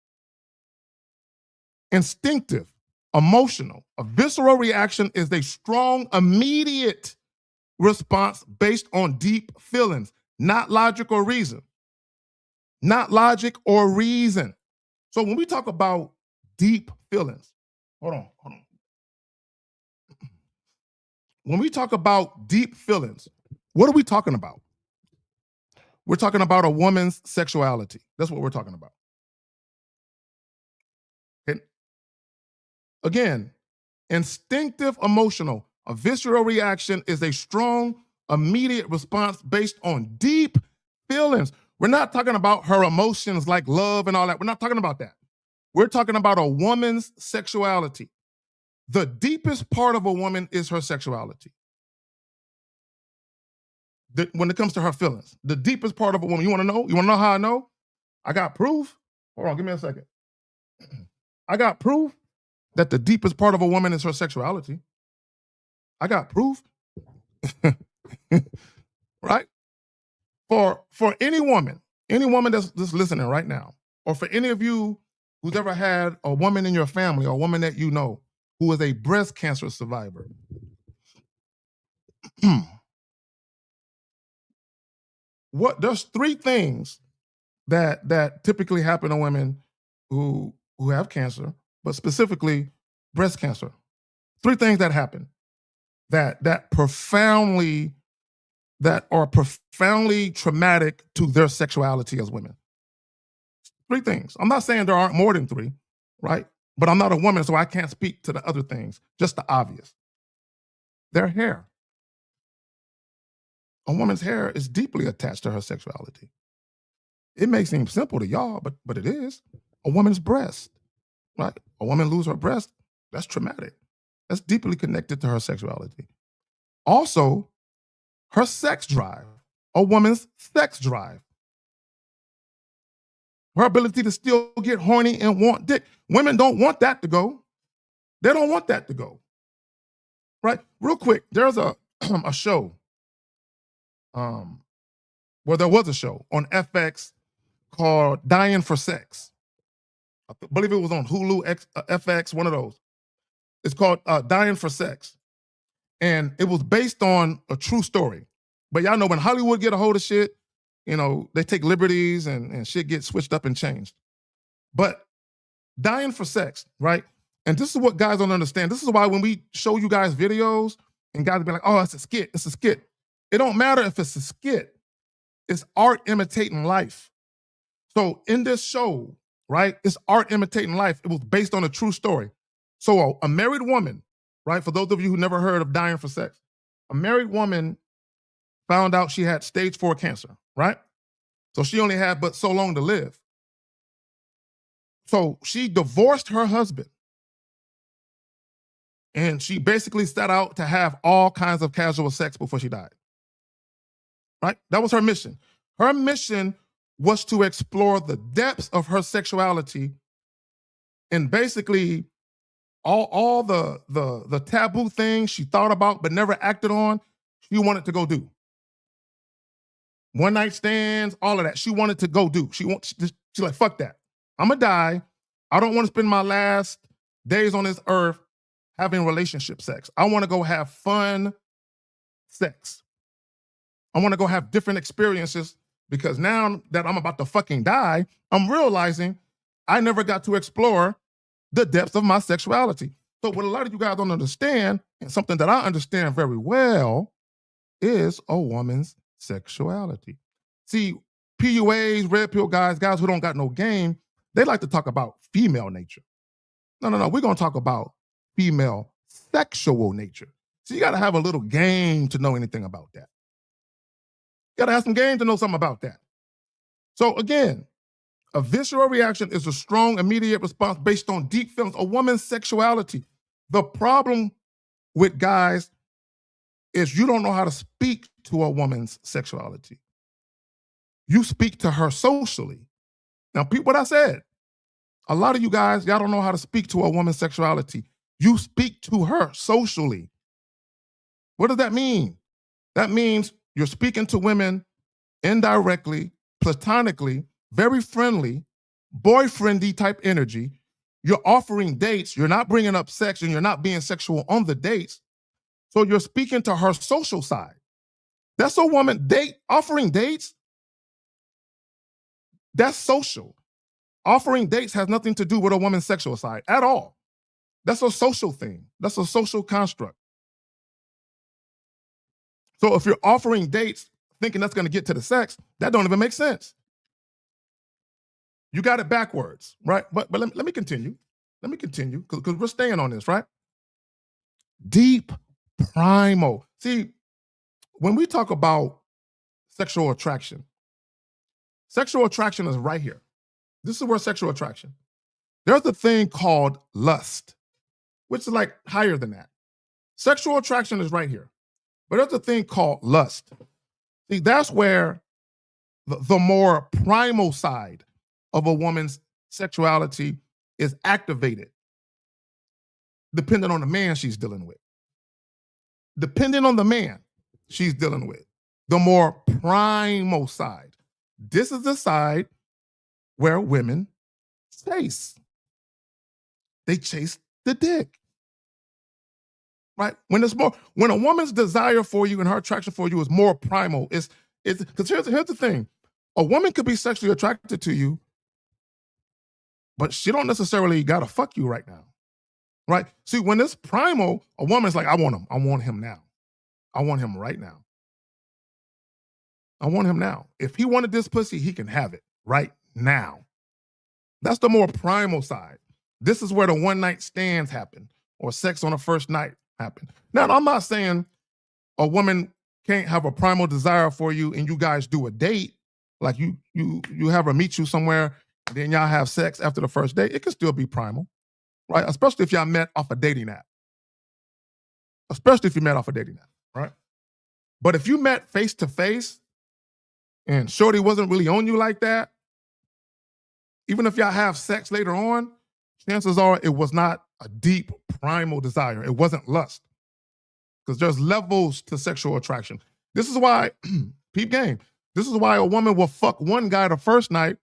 instinctive, emotional, a visceral reaction is a strong, immediate response based on deep feelings, not logic or reason. Not logic or reason. So when we talk about deep feelings, hold on. When we talk about deep feelings, what are we talking about? We're talking about a woman's sexuality. That's what we're talking about. And again, instinctive, emotional, a visceral reaction is a strong, immediate response based on deep feelings. We're not talking about her emotions like love and all that. We're not talking about that. We're talking about a woman's sexuality. The deepest part of a woman is her sexuality. When it comes to her feelings, the deepest part of a woman, you wanna know? You wanna know how I know? I got proof. Hold on, give me a second. I got proof that the deepest part of a woman is her sexuality. I got proof. Right? For any woman that's listening right now, or for any of you who's ever had a woman in your family or a woman that you know who is a breast cancer survivor, there's three things that typically happen to women who have cancer, but specifically breast cancer. Three things that happen that are profoundly traumatic to their sexuality as women. Three things. I'm not saying there aren't more than three, right? But I'm not a woman, so I can't speak to the other things, just the obvious. Their hair. A woman's hair is deeply attached to her sexuality. It may seem simple to y'all, but it is. A woman's breast, right? A woman lose her breast, that's traumatic. That's deeply connected to her sexuality. Also, her sex drive, a woman's sex drive. Her ability to still get horny and want dick. Women don't want that to go. They don't want that to go. Right? Real quick, there's a show. Well, there was a show on FX called Dying for Sex. I believe it was on Hulu, FX, one of those. It's called Dying for Sex. And it was based on a true story. But y'all know when Hollywood get a hold of shit, you know, they take liberties and shit gets switched up and changed. But Dying for Sex, right? And this is what guys don't understand. This is why when we show you guys videos and guys be like, oh, it's a skit, it's a skit. It don't matter if it's a skit. It's art imitating life. So in this show, right, it's art imitating life. It was based on a true story. So a married woman, right, for those of you who never heard of Dying for Sex, a married woman found out she had stage 4 cancer, right? So she only had but so long to live. So she divorced her husband And she basically set out to have all kinds of casual sex before she died. Right? That was her mission. Her mission was to explore the depths of her sexuality and basically all the taboo things she thought about but never acted on, she wanted to go do. One night stands, all of that. She wanted to go do. She's like, fuck that. I'm gonna die. I don't want to spend my last days on this earth having relationship sex. I want to go have fun sex. I want to go have different experiences because now that I'm about to fucking die, I'm realizing I never got to explore the depths of my sexuality. So what a lot of you guys don't understand, and something that I understand very well, is a woman's sexuality. See, PUAs, red pill guys who don't got no game, they like to talk about female nature. No. We're going to talk about female sexual nature. So you got to have a little game to know anything about that. You got to have some game to know something about that. So again, a visceral reaction is a strong, immediate response based on deep feelings, a woman's sexuality. The problem with guys is you don't know how to speak to a woman's sexuality. You speak to her socially. Now, what I said, a lot of you guys, y'all don't know how to speak to a woman's sexuality. You speak to her socially. What does that mean? That means you're speaking to women indirectly, platonically, very friendly, boyfriendy type energy. You're offering dates. You're not bringing up sex and you're not being sexual on the dates. So you're speaking to her social side. That's a woman offering dates. That's social. Offering dates has nothing to do with a woman's sexual side at all. That's a social thing. That's a social construct. So if you're offering dates thinking that's going to get to the sex, that don't even make sense. You got it backwards, right? But let me continue. Let me continue because we're staying on this, right? Deep primal. See, when we talk about sexual attraction is right here. This is where sexual attraction. There's a thing called lust, which is like higher than that. Sexual attraction is right here. But there's a thing called lust. See, that's where the more primal side of a woman's sexuality is activated, depending on the man she's dealing with. Depending on the man she's dealing with, the more primal side. This is the side where women chase. They chase the dick. Right? When a woman's desire for you and her attraction for you is more primal, because here's the thing. A woman could be sexually attracted to you, but she don't necessarily gotta fuck you right now. Right? See, when it's primal, a woman's like, I want him. I want him now. I want him right now. I want him now. If he wanted this pussy, he can have it right now. That's the more primal side. This is where the one night stands happen or sex on a first night happen. Now, I'm not saying a woman can't have a primal desire for you and you guys do a date, like you have her meet you somewhere, and then y'all have sex after the first date. It can still be primal, right? Especially if y'all met off a dating app. Right? But if you met face to face and shorty wasn't really on you like that, even if y'all have sex later on, chances are it was not a deep primal desire. It wasn't lust. Because there's levels to sexual attraction. This is why, peep game, this is why a woman will fuck one guy the first night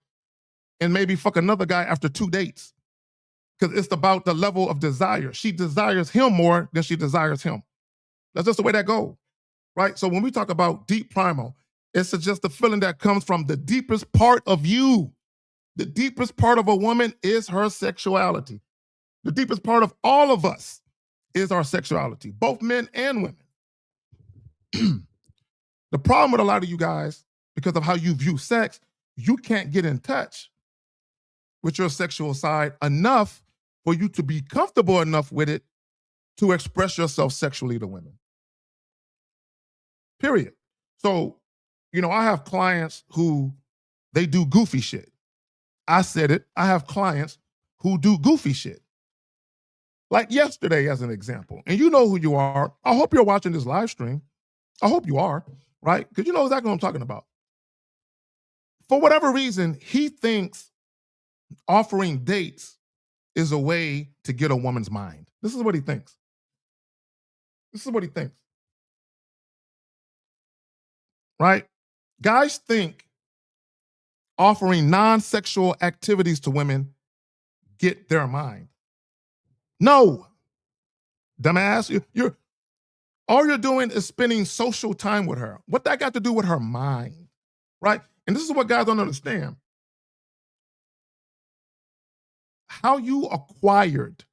and maybe fuck another guy after 2 dates. Because it's about the level of desire. She desires him more than she desires him. That's just the way that goes, right? So when we talk about deep primal, it's just the feeling that comes from the deepest part of you. The deepest part of a woman is her sexuality. The deepest part of all of us is our sexuality, both men and women. The problem with a lot of you guys, because of how you view sex, you can't get in touch with your sexual side enough for you to be comfortable enough with it to express yourself sexually to women. Period. So, I have clients who they do goofy shit. I said it. I have clients who do goofy shit. Like yesterday, as an example, and you know who you are. I hope you're watching this live stream. I hope you are, right? Because you know exactly what I'm talking about. For whatever reason, he thinks offering dates is a way to get a woman's mind. This is what he thinks. This is what he thinks, right? Guys think offering non-sexual activities to women get their mind. No, dumbass. You're all you're doing is spending social time with her. What that got to do with her mind, right? And this is what guys don't understand. How you acquired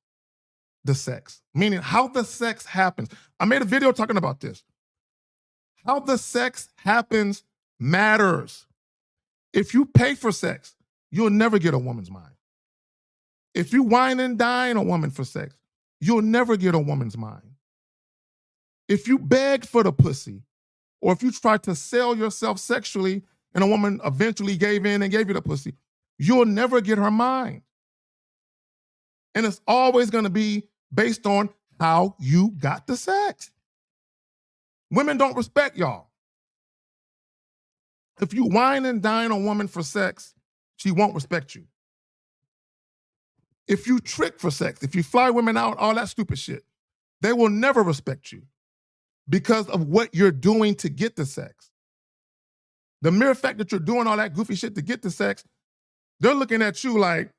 the sex, meaning how the sex happens. I made a video talking about this. How the sex happens matters. If you pay for sex, you'll never get a woman's mind. If you wine and dine a woman for sex, you'll never get a woman's mind. If you beg for the pussy, or if you try to sell yourself sexually and a woman eventually gave in and gave you the pussy, you'll never get her mind. And it's always going to be based on how you got the sex. Women don't respect y'all. If you wine and dine a woman for sex, she won't respect you. If you trick for sex, if you fly women out, all that stupid shit, they will never respect you because of what you're doing to get the sex. The mere fact that you're doing all that goofy shit to get the sex, they're looking at you like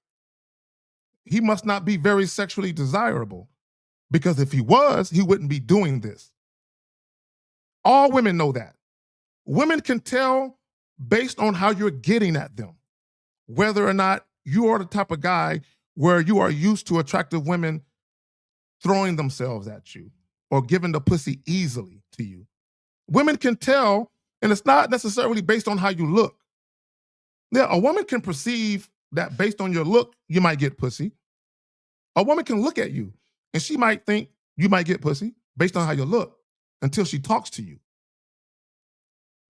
he must not be very sexually desirable, because if he was, he wouldn't be doing this. All women know that. Women can tell based on how you're getting at them, whether or not you are the type of guy where you are used to attractive women throwing themselves at you or giving the pussy easily to you. Women can tell, and it's not necessarily based on how you look. Yeah, a woman can perceive that based on your look, you might get pussy. A woman can look at you and she might think you might get pussy based on how you look until she talks to you.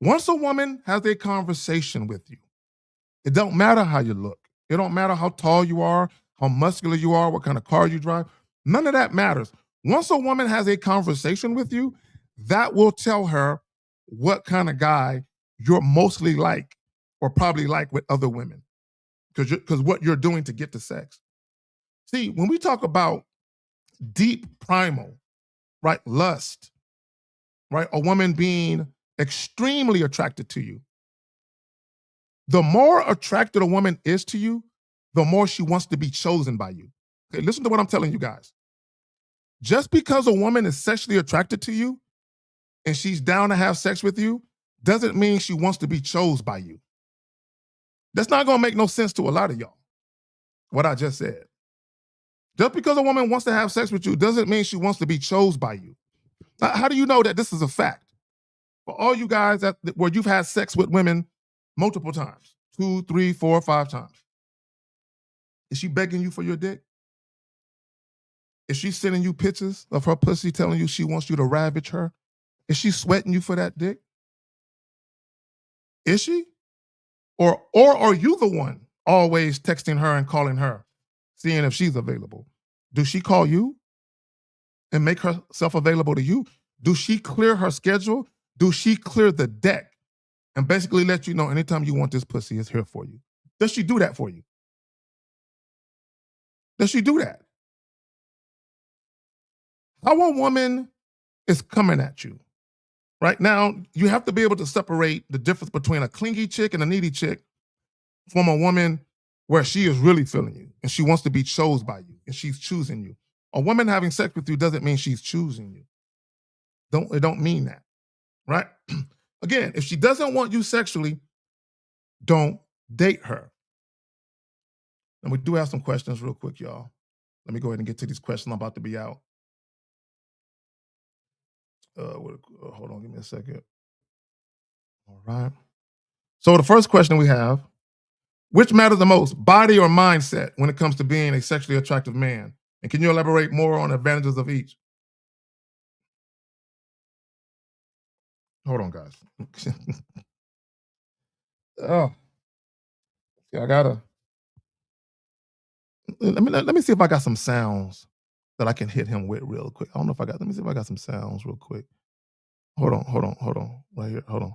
Once a woman has a conversation with you, it don't matter how you look. It don't matter how tall you are, how muscular you are, what kind of car you drive. None of that matters. Once a woman has a conversation with you, that will tell her what kind of guy you're mostly like or probably like with other women, because what you're doing to get to sex. See, when we talk about deep primal, right, lust, right, a woman being extremely attracted to you, the more attracted a woman is to you, the more she wants to be chosen by you. Okay, listen to what I'm telling you guys. Just because a woman is sexually attracted to you and she's down to have sex with you doesn't mean she wants to be chosen by you. That's not going to make no sense to a lot of y'all, what I just said. Just because a woman wants to have sex with you doesn't mean she wants to be chosen by you. How do you know that this is a fact? For all you guys where you've had sex with women multiple times, 2, 3, 4, 5 times, is she begging you for your dick? Is she sending you pictures of her pussy telling you she wants you to ravage her? Is she sweating you for that dick? Is she? Or are you the one always texting her and calling her, seeing if she's available? Does she call you and make herself available to you? Do she clear her schedule? Do she clear the deck and basically let you know anytime you want this pussy, it's here for you? Does she do that for you? Does she do that? How a woman is coming at you, right? Now, you have to be able to separate the difference between a clingy chick and a needy chick from a woman where she is really feeling you and she wants to be chosen by you and she's choosing you. A woman having sex with you doesn't mean she's choosing you. It don't mean that, right? Again, if she doesn't want you sexually, don't date her. And we do have some questions real quick, y'all. Let me go ahead and get to these questions. I'm about to be out. Hold on, give me a second. All right. So the first question we have, which matters the most, body or mindset, when it comes to being a sexually attractive man? And can you elaborate more on the advantages of each? Hold on, guys. Oh, yeah, I gotta let me see if I got some sounds that I can hit him with real quick. I don't know if I got, let me see if I got some sounds real quick. Hold on. Right here, hold on.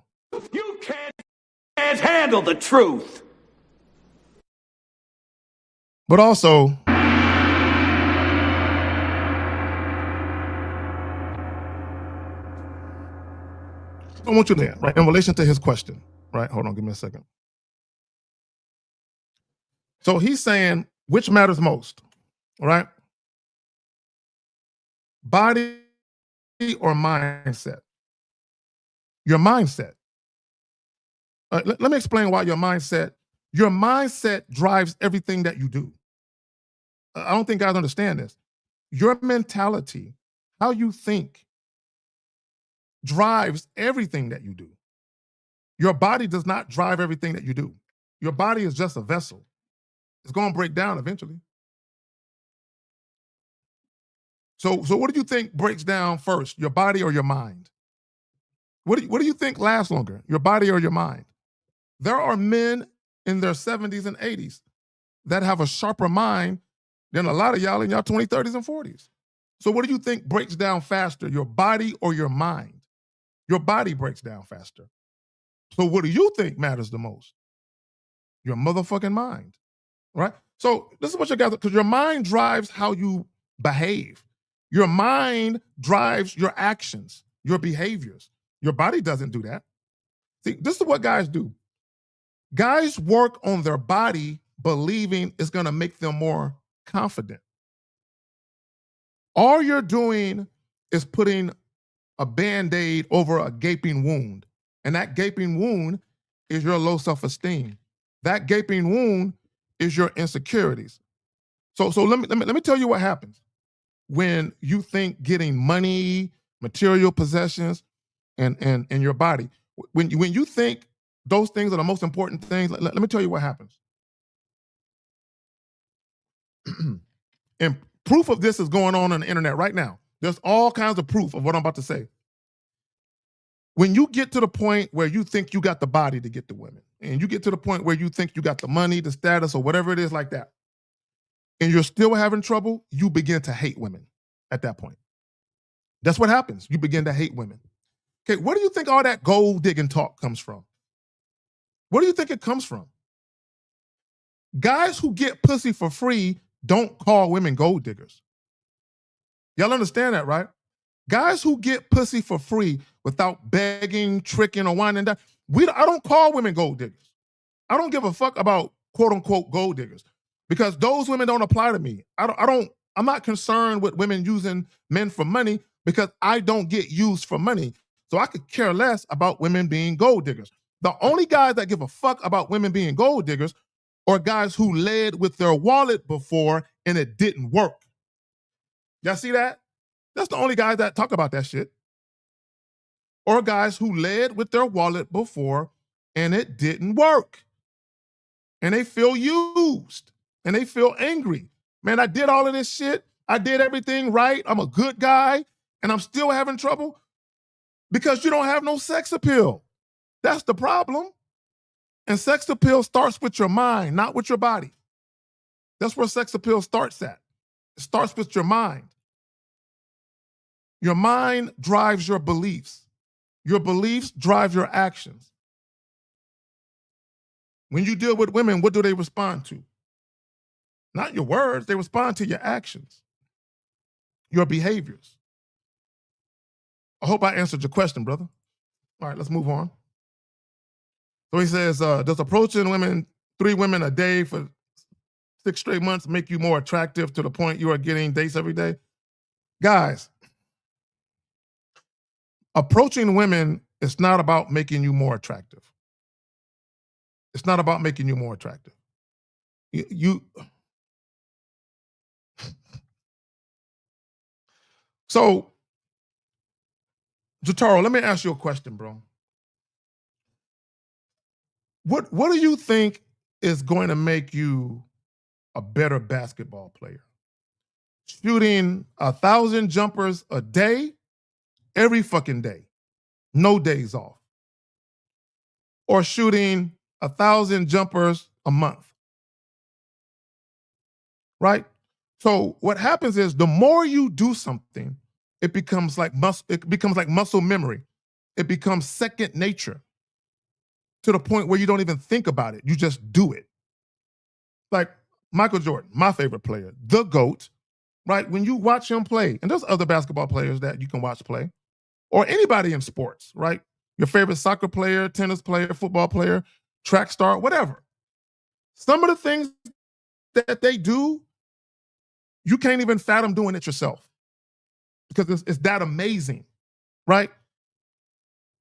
You can't handle the truth. But also, I want you to, right, in relation to his question, right? Hold on, give me a second. So he's saying, which matters most, right? Body or mindset? Your mindset. Let me explain why your mindset drives everything that you do. I don't think guys understand this. Your mentality, how you think, drives everything that you do. Your body does not drive everything that you do. Your body is just a vessel. It's going to break down eventually. So what do you think breaks down first, your body or your mind? What do you think lasts longer, your body or your mind? There are men in their 70s and 80s that have a sharper mind than a lot of y'all in y'all 20s, 30s, and 40s. So what do you think breaks down faster, your body or your mind? Your body breaks down faster. So what do you think matters the most? Your motherfucking mind, right? So this is what you got, because your mind drives how you behave. Your mind drives your actions, your behaviors. Your body doesn't do that. See, this is what guys do. Guys work on their body believing it's going to make them more confident. All you're doing is putting a band-aid over a gaping wound. And that gaping wound is your low self-esteem. That gaping wound is your insecurities. So let me tell you what happens when you think getting money, material possessions, and your body. When you think those things are the most important things, let me tell you what happens. And proof of this is going on the internet right now. There's all kinds of proof of what I'm about to say. When you get to the point where you think you got the body to get the women, and you get to the point where you think you got the money, the status, or whatever it is like that, and you're still having trouble, you begin to hate women at that point. That's what happens. You begin to hate women. Okay, where do you think all that gold digging talk comes from? Where do you think it comes from? Guys who get pussy for free don't call women gold diggers. Y'all understand that, right? Guys who get pussy for free without begging, tricking, or whining down, I don't call women gold diggers. I don't give a fuck about quote unquote gold diggers, because those women don't apply to me. I'm not concerned with women using men for money, because I don't get used for money. So I could care less about women being gold diggers. The only guys that give a fuck about women being gold diggers are guys who led with their wallet before and it didn't work. Y'all see that? That's the only guys that talk about that shit. Or guys who led with their wallet before and it didn't work. And they feel used and they feel angry. Man, I did all of this shit. I did everything right. I'm a good guy and I'm still having trouble because you don't have no sex appeal. That's the problem. And sex appeal starts with your mind, not with your body. That's where sex appeal starts at. It starts with your mind. Your mind drives your beliefs. Your beliefs drive your actions. When you deal with women, what do they respond to? Not your words, they respond to your actions, your behaviors. I hope I answered your question, brother. All right, let's move on. So he says, does approaching 3 women a day for 6 straight months make you more attractive to the point you are getting dates every day? Guys, approaching women is not about making you more attractive. It's not about making you more attractive. So, Jotaro, let me ask you a question, bro. What do you think is going to make you a better basketball player? Shooting 1,000 jumpers a day, every fucking day, no days off, or shooting 1,000 jumpers a month, right? So what happens is the more you do something, it becomes like muscle memory. It becomes second nature to the point where you don't even think about it. You just do it. Like Michael Jordan, my favorite player, the GOAT, right? When you watch him play, and there's other basketball players that you can watch play, or anybody in sports, right? Your favorite soccer player, tennis player, football player, track star, whatever. Some of the things that they do, you can't even fathom doing it yourself because it's that amazing, right?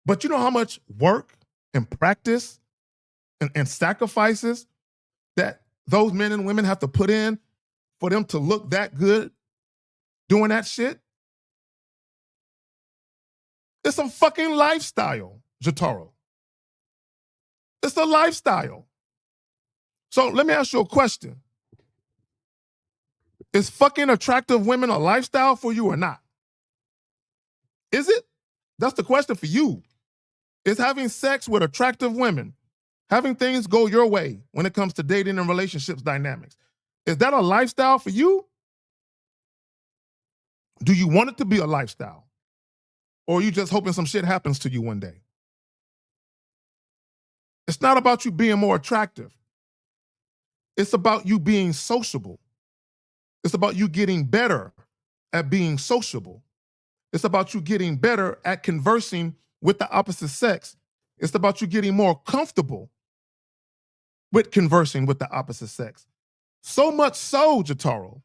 But you know how much work and practice and sacrifices that those men and women have to put in for them to look that good doing that shit? It's a fucking lifestyle, Jotaro. It's a lifestyle. So let me ask you a question. Is fucking attractive women a lifestyle for you or not? Is it? That's the question for you. Is having sex with attractive women, having things go your way when it comes to dating and relationships dynamics, is that a lifestyle for you? Do you want it to be a lifestyle? Or are you just hoping some shit happens to you one day? It's not about you being more attractive. It's about you being sociable. It's about you getting better at being sociable. It's about you getting better at conversing with the opposite sex. It's about you getting more comfortable with conversing with the opposite sex. So much so, Jotaro,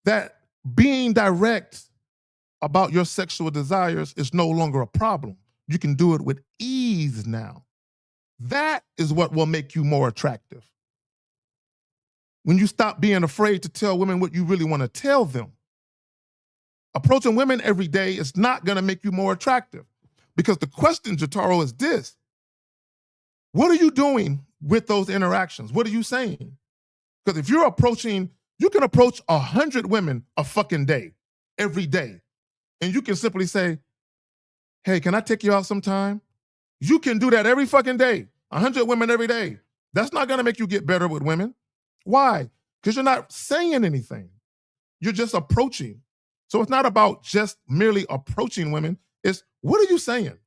that being direct about your sexual desires is no longer a problem. You can do it with ease now. That is what will make you more attractive. When you stop being afraid to tell women what you really want to tell them. Approaching women every day is not going to make you more attractive. Because the question, Jotaro, is this. What are you doing with those interactions? What are you saying? Because if you're approaching, you can approach 100 women a fucking day, every day. And you can simply say, hey, can I take you out sometime? You can do that every fucking day, 100 women every day. That's not going to make you get better with women. Why? Because you're not saying anything. You're just approaching. So it's not about just merely approaching women. It's what are you saying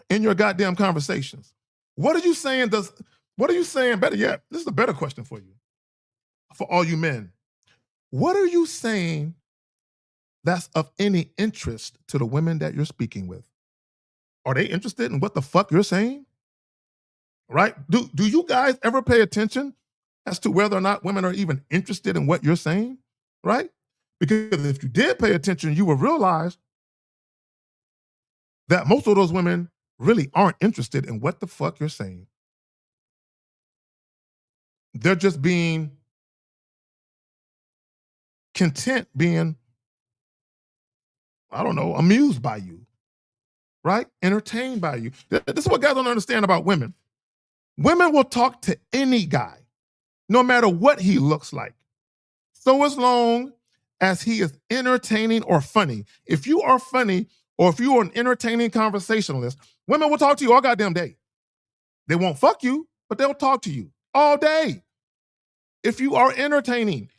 in your goddamn conversations? What are you saying? What are you saying? Better yet, this is a better question for you, for all you men. What are you saying that's of any interest to the women that you're speaking with? Are they interested in what the fuck you're saying? Right? Do you guys ever pay attention as to whether or not women are even interested in what you're saying? Right? Because if you did pay attention, you would realize that most of those women really aren't interested in what the fuck you're saying. They're just being content being, I don't know, amused by you, right? Entertained by you. This is what guys don't understand about women. Women will talk to any guy, no matter what he looks like. So as long as he is entertaining or funny. If you are funny or if you are an entertaining conversationalist, women will talk to you all goddamn day. They won't fuck you, but they'll talk to you all day. If you are entertaining.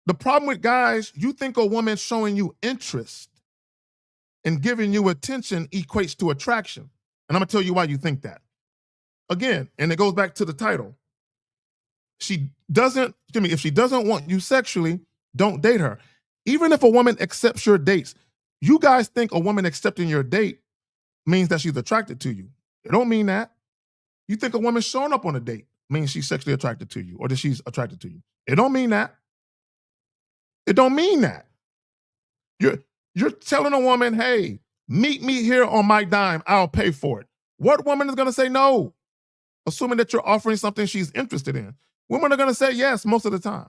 The problem with guys, you think a woman showing you interest and giving you attention equates to attraction. And I'm gonna tell you why you think that. Again, and it goes back to the title. If she doesn't want you sexually, don't date her. Even if a woman accepts your dates, you guys think a woman accepting your date means that she's attracted to you. It don't mean that. You think a woman showing up on a date means she's sexually attracted to you or that she's attracted to you. It don't mean that. It don't mean that. You're telling a woman, hey, meet me here on my dime, I'll pay for it. What woman is gonna say no? Assuming that you're offering something she's interested in. Women are gonna say yes most of the time,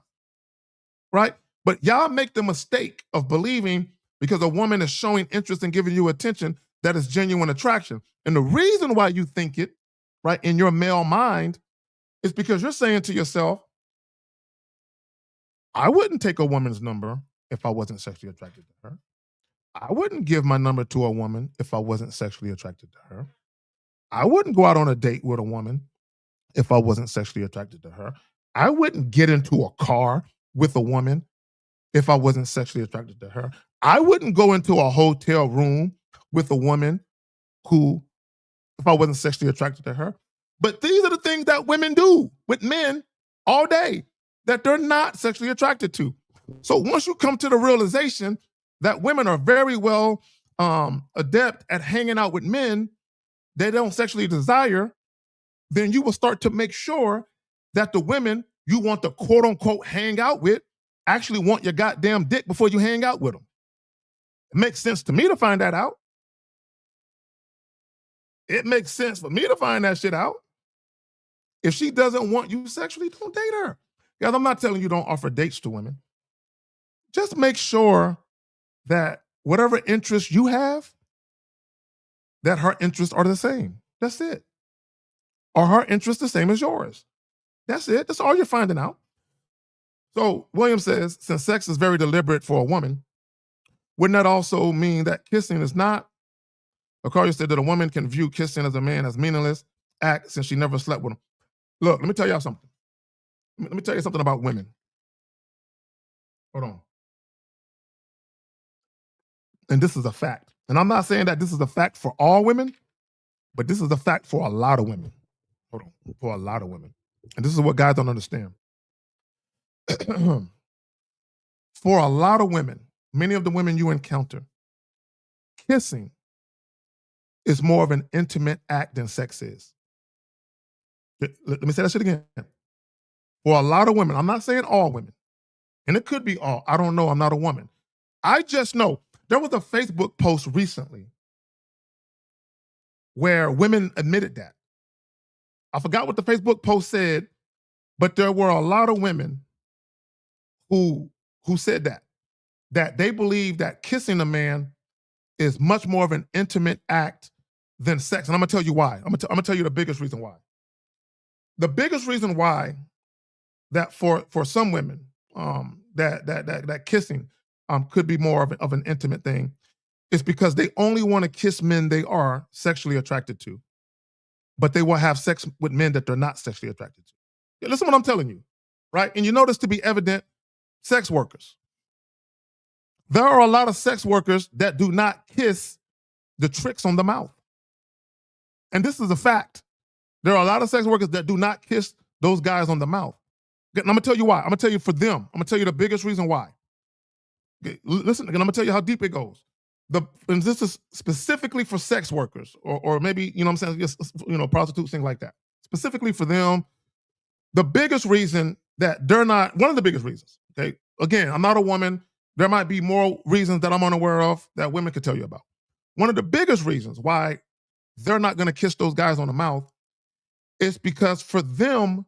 right? But y'all make the mistake of believing because a woman is showing interest and giving you attention that is genuine attraction. And the reason why you think it, right, in your male mind is because you're saying to yourself, I wouldn't take a woman's number if I wasn't sexually attracted to her. I wouldn't give my number to a woman if I wasn't sexually attracted to her. I wouldn't go out on a date with a woman if I wasn't sexually attracted to her. I wouldn't get into a car with a woman if I wasn't sexually attracted to her. I wouldn't go into a hotel room with a woman who, if I wasn't sexually attracted to her. But these are the things that women do with men all day that they're not sexually attracted to. So once you come to the realization that women are very well adept at hanging out with men they don't sexually desire, then you will start to make sure that the women you want to quote unquote hang out with actually want your goddamn dick before you hang out with them. It makes sense to me to find that out. It makes sense for me to find that shit out. If she doesn't want you sexually, don't date her. Guys, I'm not telling you don't offer dates to women. Just make sure that whatever interests you have, that her interests are the same. That's it. Are her interests the same as yours? That's it. That's all you're finding out. So William says, since sex is very deliberate for a woman, wouldn't that also mean that kissing is not? Ocaria said that a woman can view kissing as a man as meaningless act since she never slept with him. Look, let me tell y'all something. Let me tell you something about women. Hold on. And this is a fact. And I'm not saying that this is a fact for all women, but this is a fact for a lot of women. Hold on. For a lot of women. And this is what guys don't understand. For a lot of women, many of the women you encounter, kissing is more of an intimate act than sex is. Let me say that shit again. For a lot of women, I'm not saying all women, and it could be all. I don't know. I'm not a woman. I just know there was a Facebook post recently where women admitted that. I forgot what the Facebook post said, but there were a lot of women who said that they believe that kissing a man is much more of an intimate act than sex. And I'm gonna tell you why. I'm gonna tell you the biggest reason why. The biggest reason why that for some women that kissing could be more of an intimate thing is because they only want to kiss men they are sexually attracted to, but they will have sex with men that they're not sexually attracted to. Yeah, listen to what I'm telling you, right? And you know this to be evident, sex workers. There are a lot of sex workers that do not kiss the tricks on the mouth. And this is a fact. There are a lot of sex workers that do not kiss those guys on the mouth. And I'm gonna tell you why. I'm gonna tell you for them. I'm gonna tell you the biggest reason why. Okay, listen, and I'm gonna tell you how deep it goes. And this is specifically for sex workers, or maybe, you know what I'm saying, just, you know, prostitutes, things like that. Specifically for them, the biggest reason that they're not, one of the biggest reasons, okay? Again, I'm not a woman. There might be more reasons that I'm unaware of that women could tell you about. One of the biggest reasons why they're not gonna kiss those guys on the mouth is because for them,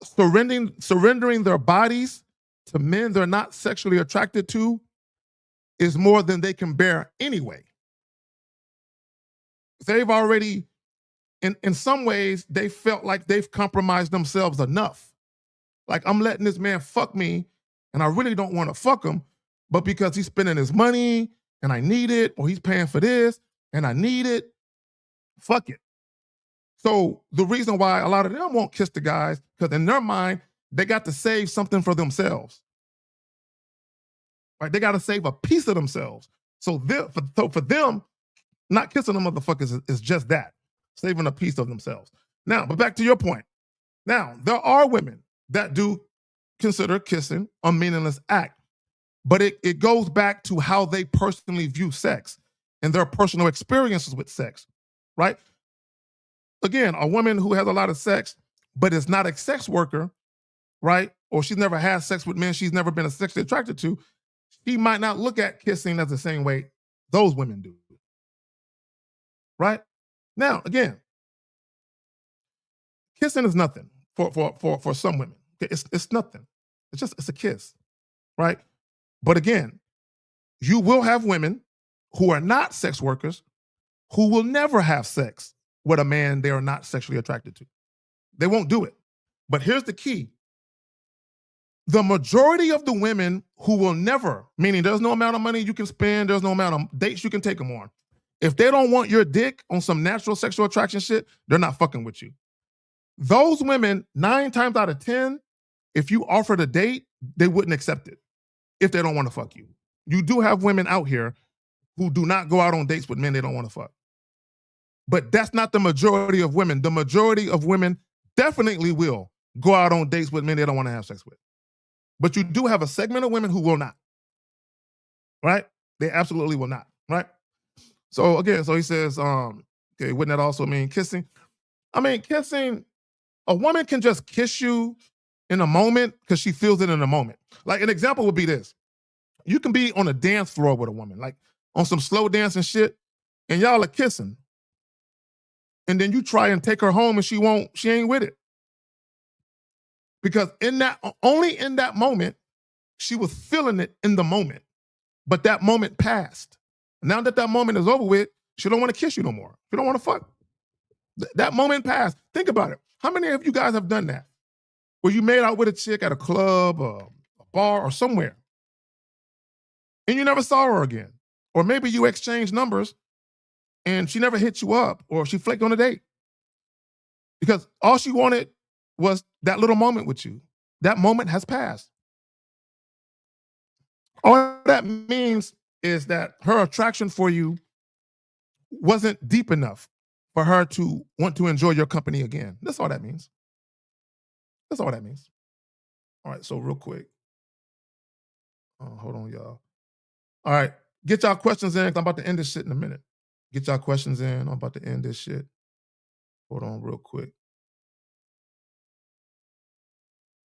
surrendering their bodies to men they're not sexually attracted to is more than they can bear anyway. They've already, in some ways, they felt like they've compromised themselves enough. Like, I'm letting this man fuck me, and I really don't want to fuck him, but because he's spending his money, and I need it, or he's paying for this, and I need it, fuck it. So the reason why a lot of them won't kiss the guys, because in their mind, they got to save something for themselves. Right? They got to save a piece of themselves. So for them, not kissing them motherfuckers is just that, saving a piece of themselves. Now, but back to your point. Now, there are women that do consider kissing a meaningless act, but it goes back to how they personally view sex and their personal experiences with sex, right? Again, a woman who has a lot of sex, but is not a sex worker, right? Or she's never had sex with men she's never been sexually attracted to, she might not look at kissing as the same way those women do. Right? Now, again, kissing is nothing for some women. It's nothing. It's a kiss, right? But again, you will have women who are not sex workers who will never have sex with a man they are not sexually attracted to. They won't do it. But here's the key. The majority of the women who will never, meaning there's no amount of money you can spend, there's no amount of dates you can take them on. If they don't want your dick on some natural sexual attraction shit, they're not fucking with you. Those women, 9 times out of 10, if you offered a date, they wouldn't accept it if they don't want to fuck you. You do have women out here who do not go out on dates with men they don't want to fuck. But that's not the majority of women. The majority of women definitely will go out on dates with men they don't want to have sex with. But you do have a segment of women who will not. Right? They absolutely will not. Right? So again, so he says, okay, wouldn't that also mean kissing? I mean, kissing, a woman can just kiss you in a moment because she feels it in a moment. Like an example would be this. You can be on a dance floor with a woman, like on some slow dancing shit, and y'all are kissing. And then you try and take her home and she ain't with it. Because only in that moment, she was feeling it in the moment. But that moment passed. Now that moment is over with, she don't want to kiss you no more. She don't want to fuck. That moment passed. Think about it. How many of you guys have done that? Where you made out with a chick at a club, a bar, or somewhere, and you never saw her again. Or maybe you exchanged numbers and she never hit you up or she flaked on a date. Because all she wanted was that little moment with you. That moment has passed. All that means is that her attraction for you wasn't deep enough for her to want to enjoy your company again. That's all that means. That's all that means. All right, so real quick. Hold on, y'all. All right, get y'all questions in. I'm about to end this shit in a minute. Get y'all questions in. I'm about to end this shit. Hold on real quick.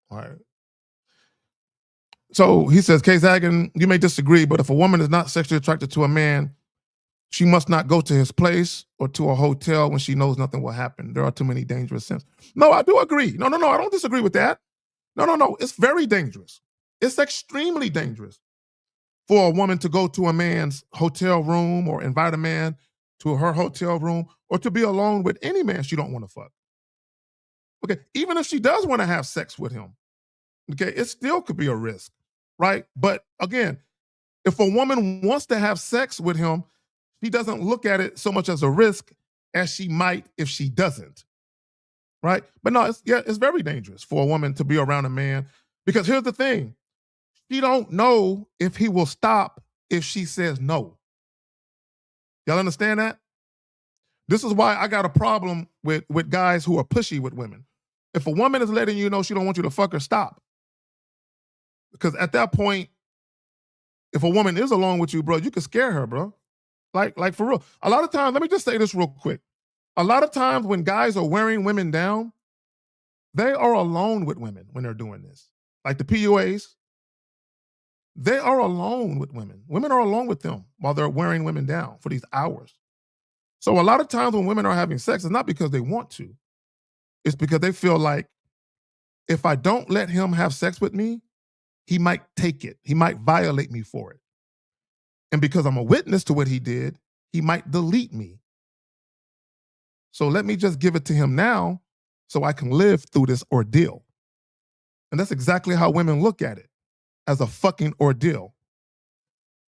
All right. So he says, K. Zagan, you may disagree, but if a woman is not sexually attracted to a man, she must not go to his place or to a hotel when she knows nothing will happen. There are too many dangerous sins. No, I do agree. No, I don't disagree with that. No. It's very dangerous. It's extremely dangerous for a woman to go to a man's hotel room or invite a man to her hotel room or to be alone with any man she don't want to fuck. Okay, even if she does want to have sex with him, okay, it still could be a risk, right? But again, if a woman wants to have sex with him, she doesn't look at it so much as a risk as she might if she doesn't, right? But no, it's very dangerous for a woman to be around a man because here's the thing. She don't know if he will stop if she says no. Y'all understand that? This is why I got a problem with guys who are pushy with women. If a woman is letting you know she don't want you to fuck her, stop. Because at that point, if a woman is alone with you, bro, you can scare her, bro. Like for real. A lot of times, let me just say this real quick. A lot of times when guys are wearing women down, they are alone with women when they're doing this. Like the PUAs, they are alone with women. Women are alone with them while they're wearing women down for these hours. So a lot of times when women are having sex, it's not because they want to. It's because they feel like if I don't let him have sex with me, he might take it. He might violate me for it. And because I'm a witness to what he did, he might delete me. So let me just give it to him now so I can live through this ordeal. And that's exactly how women look at it, as a fucking ordeal.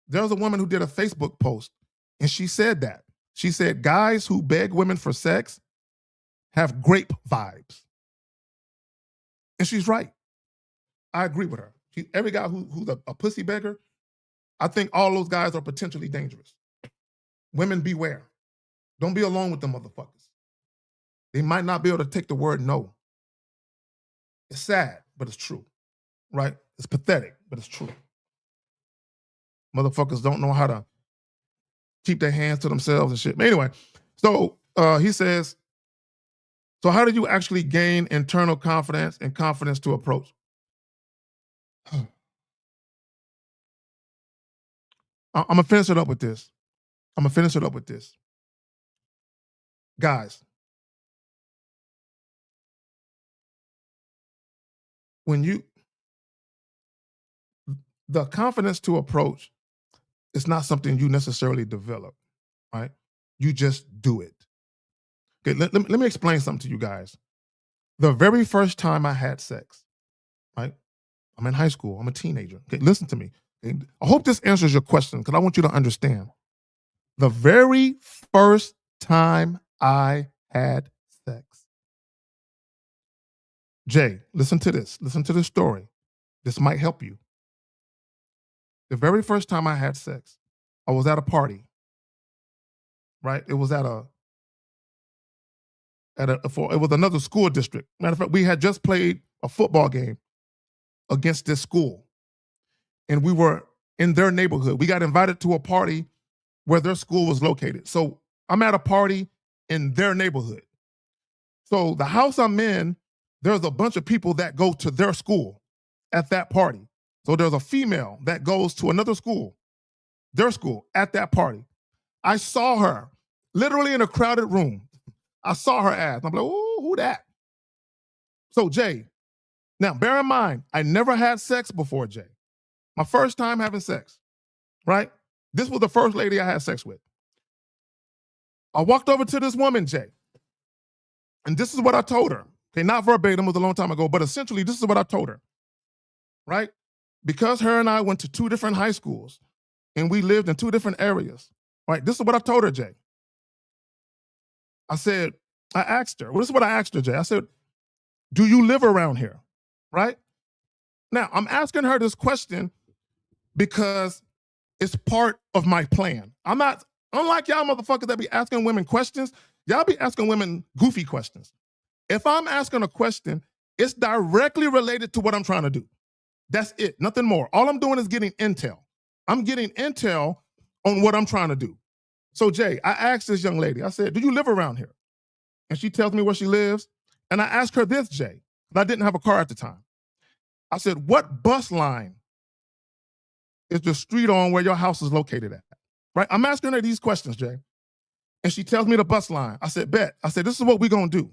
There was a woman who did a Facebook post and she said that. She said, guys who beg women for sex have grape vibes. And she's right. I agree with her. Every guy who's a pussy beggar, I think all those guys are potentially dangerous. Women beware. Don't be alone with them motherfuckers. They might not be able to take the word no. It's sad, but it's true, right? It's pathetic, but it's true. Motherfuckers don't know how to keep their hands to themselves and shit. But anyway, so he says, so how do you actually gain internal confidence and confidence to approach? I'm going to finish it up with this. Guys, the confidence to approach is not something you necessarily develop, right? You just do it. Okay, let me explain something to you guys. The very first time I had sex, right? I'm in high school. I'm a teenager. Okay, listen to me. Okay? I hope this answers your question because I want you to understand. The very first time I had sex. Jay, listen to this. Listen to this story. This might help you. The very first time I had sex, I was at a party, right? It was it was another school district. Matter of fact, we had just played a football game against this school, and we were in their neighborhood. We got invited to a party where their school was located. So I'm at a party in their neighborhood. So the house I'm in, there's a bunch of people that go to their school at that party. So there's a female that goes to another school, their school, at that party. I saw her literally in a crowded room. I saw her ass. I'm like, ooh, who that? So Jay, now bear in mind, I never had sex before, Jay. My first time having sex, right? This was the first lady I had sex with. I walked over to this woman, Jay, and this is what I told her. Okay, not verbatim, it was a long time ago, but essentially this is what I told her, right? Because her and I went to two different high schools and we lived in two different areas, right? This is what I told her, Jay. I asked her, well, this is what I asked her, Jay. I said, do you live around here, right? Now, I'm asking her this question because it's part of my plan. I'm not, unlike y'all motherfuckers that be asking women questions, y'all be asking women goofy questions. If I'm asking a question, it's directly related to what I'm trying to do. That's it, nothing more. All I'm doing is getting intel. I'm getting intel on what I'm trying to do. So Jay, I asked this young lady, I said, do you live around here? And she tells me where she lives. And I asked her this, Jay, but I didn't have a car at the time. I said, what bus line is the street on where your house is located at? Right? I'm asking her these questions, Jay. And she tells me the bus line. I said, bet. I said, this is what we're going to do.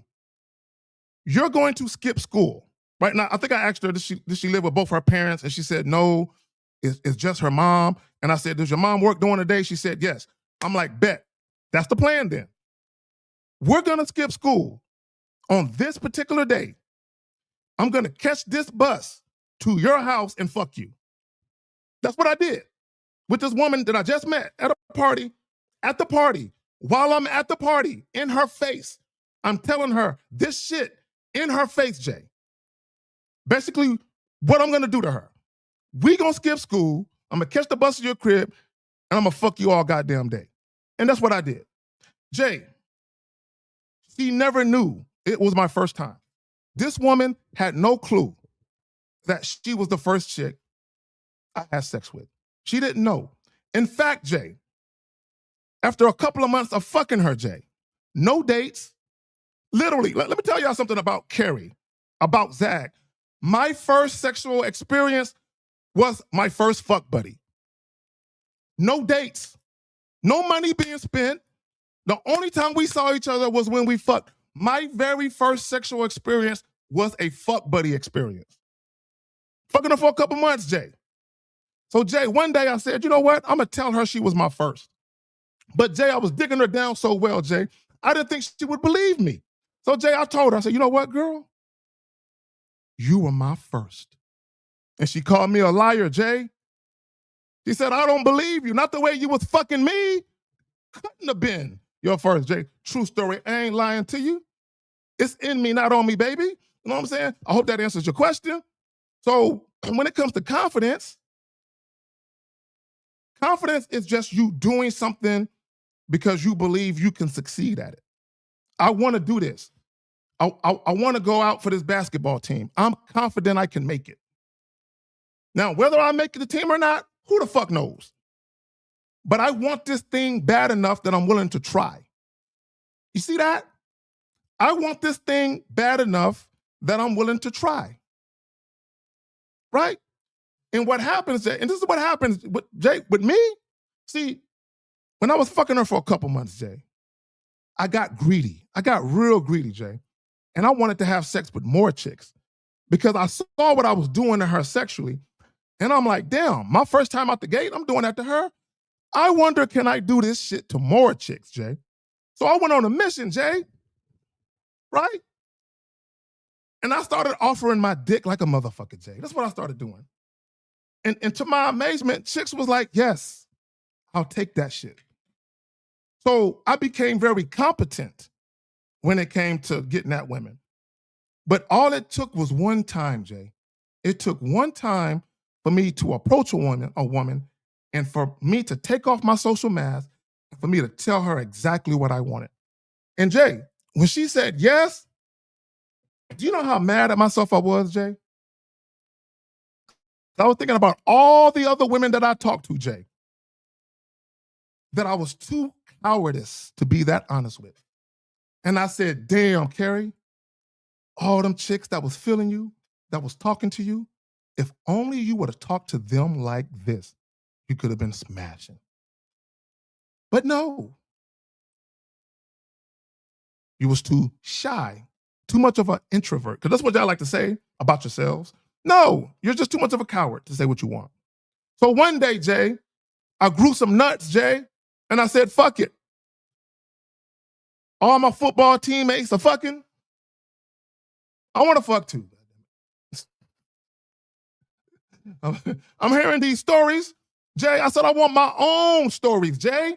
You're going to skip school. Right now, I think I asked her, does she live with both her parents? And she said, no, it's just her mom. And I said, does your mom work during the day? She said, yes. I'm like, bet. That's the plan then. We're going to skip school on this particular day. I'm going to catch this bus to your house and fuck you. That's what I did with this woman that I just met at a party, while I'm at the party, in her face. I'm telling her this shit in her face, Jay. Basically, what I'm going to do to her. We going to skip school. I'm going to catch the bus to your crib, and I'm going to fuck you all goddamn day. And that's what I did. Jay, she never knew it was my first time. This woman had no clue that she was the first chick I had sex with. She didn't know. In fact, Jay, after a couple of months of fucking her, Jay, no dates, literally, let me tell y'all something about Carrie, about Zach. My first sexual experience was my first fuck buddy. No dates, no money being spent. The only time we saw each other was when we fucked. My very first sexual experience was a fuck buddy experience. Fucking her for a couple months, Jay. So Jay, one day I said, you know what? I'm gonna tell her she was my first. But Jay, I was digging her down so well, Jay, I didn't think she would believe me. So Jay, I told her, I said, you know what, girl? You were my first. And she called me a liar, Jay. She said, I don't believe you. Not the way you was fucking me. Couldn't have been your first, Jay. True story. I ain't lying to you. It's in me, not on me, baby. You know what I'm saying? I hope that answers your question. So when it comes to confidence, confidence is just you doing something because you believe you can succeed at it. I want to do this. I want to go out for this basketball team. I'm confident I can make it. Now, whether I make the team or not, who the fuck knows? But I want this thing bad enough that I'm willing to try. You see that? I want this thing bad enough that I'm willing to try. Right? And what happens, and this is what happens with Jay, with me. See, when I was fucking her for a couple months, Jay, I got greedy. I got real greedy, Jay. And I wanted to have sex with more chicks because I saw what I was doing to her sexually. And I'm like, damn, my first time out the gate, I'm doing that to her. I wonder, can I do this shit to more chicks, Jay? So I went on a mission, Jay. Right? And I started offering my dick like a motherfucker, Jay. That's what I started doing. And to my amazement, chicks was like, yes, I'll take that shit. So I became very competent when it came to getting at women. But all it took was one time, Jay. It took one time for me to approach a woman, and for me to take off my social mask, and for me to tell her exactly what I wanted. And Jay, when she said yes, do you know how mad at myself I was, Jay? I was thinking about all the other women that I talked to, Jay, that I was too cowardice to be that honest with. And I said, damn, Carrie, all them chicks that was feeling you, that was talking to you, if only you would have talked to them like this, you could have been smashing. But no, you was too shy, too much of an introvert. Because that's what y'all like to say about yourselves. No, you're just too much of a coward to say what you want. So one day, Jay, I grew some nuts, Jay, and I said, fuck it. All my football teammates are fucking. I want to fuck too. I'm hearing these stories. Jay, I said, I want my own stories, Jay.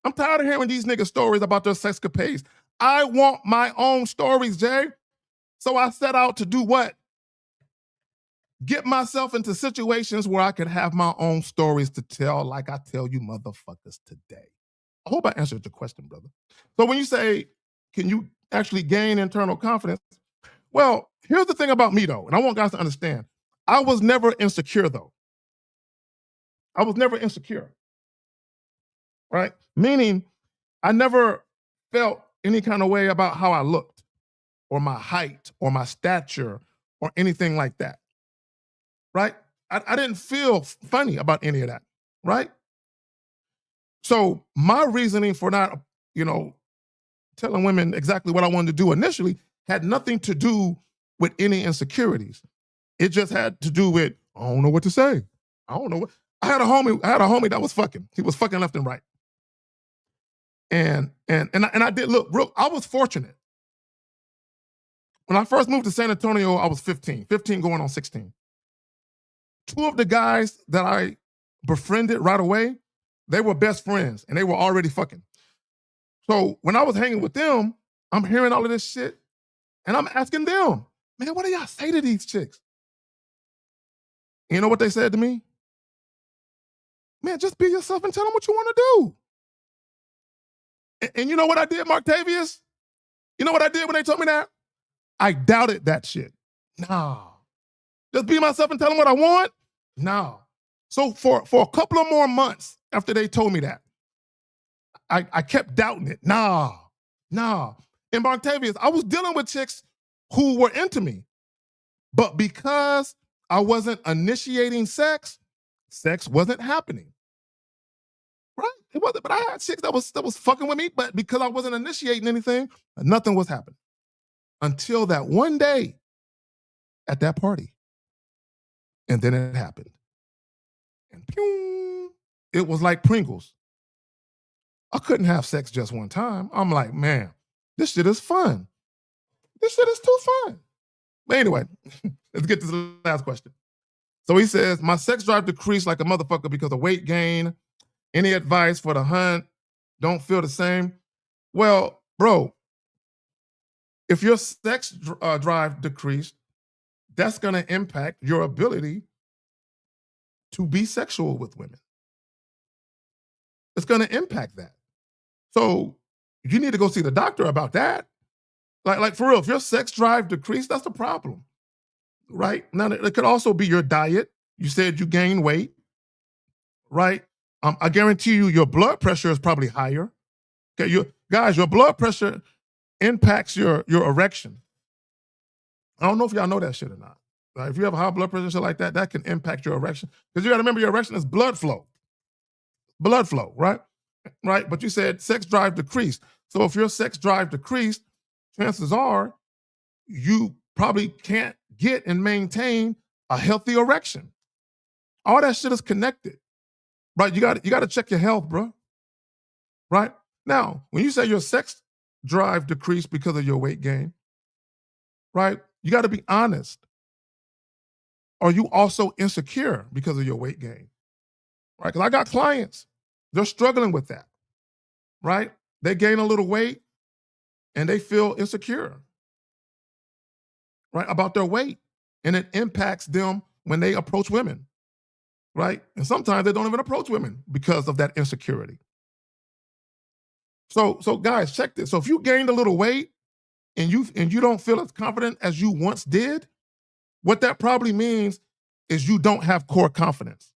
I'm tired of hearing these niggas' stories about their sexcapades. I want my own stories, Jay. So I set out to do what? Get myself into situations where I could have my own stories to tell, like I tell you motherfuckers today. I hope I answered your question, brother. So when you say, can you actually gain internal confidence? Well, here's the thing about me, though, and I want guys to understand. I was never insecure, though. I was never insecure, right? Meaning, I never felt any kind of way about how I looked or my height or my stature or anything like that, right? I didn't feel funny about any of that, right? So my reasoning for not, you know, telling women exactly what I wanted to do initially had nothing to do with any insecurities. It just had to do with, I don't know what to say. I don't know what. I had a homie that was fucking. He was fucking left and right. And I did look, real, I was fortunate. When I first moved to San Antonio, I was 15 going on 16. Two of the guys that I befriended right away, they were best friends and they were already fucking. So when I was hanging with them, I'm hearing all of this shit and I'm asking them, man, what do y'all say to these chicks? You know what they said to me? Man, just be yourself and tell them what you want to do. And you know what I did, Marktavius? You know what I did when they told me that? I doubted that shit. No. Just be myself and tell them what I want? No. So for a couple of more months after they told me that, I kept doubting it. No. And Marktavius, I was dealing with chicks who were into me. But because I wasn't initiating sex wasn't happening. Right? It wasn't, but I had chicks that was fucking with me, but because I wasn't initiating anything, nothing was happening. Until that one day at that party. And then it happened. And pew, it was like Pringles. I couldn't have sex just one time. I'm like, man, this shit is fun. This shit is too fun. But anyway, let's get to the last question. So he says, my sex drive decreased like a motherfucker because of weight gain. Any advice for the hunt? Don't feel the same. Well, bro, if your sex drive decreased, that's going to impact your ability to be sexual with women. It's going to impact that. So you need to go see the doctor about that. Like for real, if your sex drive decreased, that's the problem, right? Now, it could also be your diet. You said you gain weight, right? I guarantee you your blood pressure is probably higher. Okay, your blood pressure impacts your erection. I don't know if y'all know that shit or not. Right? If you have a high blood pressure and shit like that, that can impact your erection. Because you got to remember your erection is blood flow. Blood flow, right? Right? But you said sex drive decreased. So if your sex drive decreased, chances are you probably can't get and maintain a healthy erection. All that shit is connected. Right? You got to check your health, bro. Right? Now, when you say your sex drive decreased because of your weight gain, right? You got to be honest. Are you also insecure because of your weight gain? Right? Because I got clients, they're struggling with that. right? They gain a little weight and they feel insecure, right, about their weight. And it impacts them when they approach women, right? And sometimes they don't even approach women because of that insecurity. So guys, check this. So if you gained a little weight and you don't feel as confident as you once did, what that probably means is you don't have core confidence.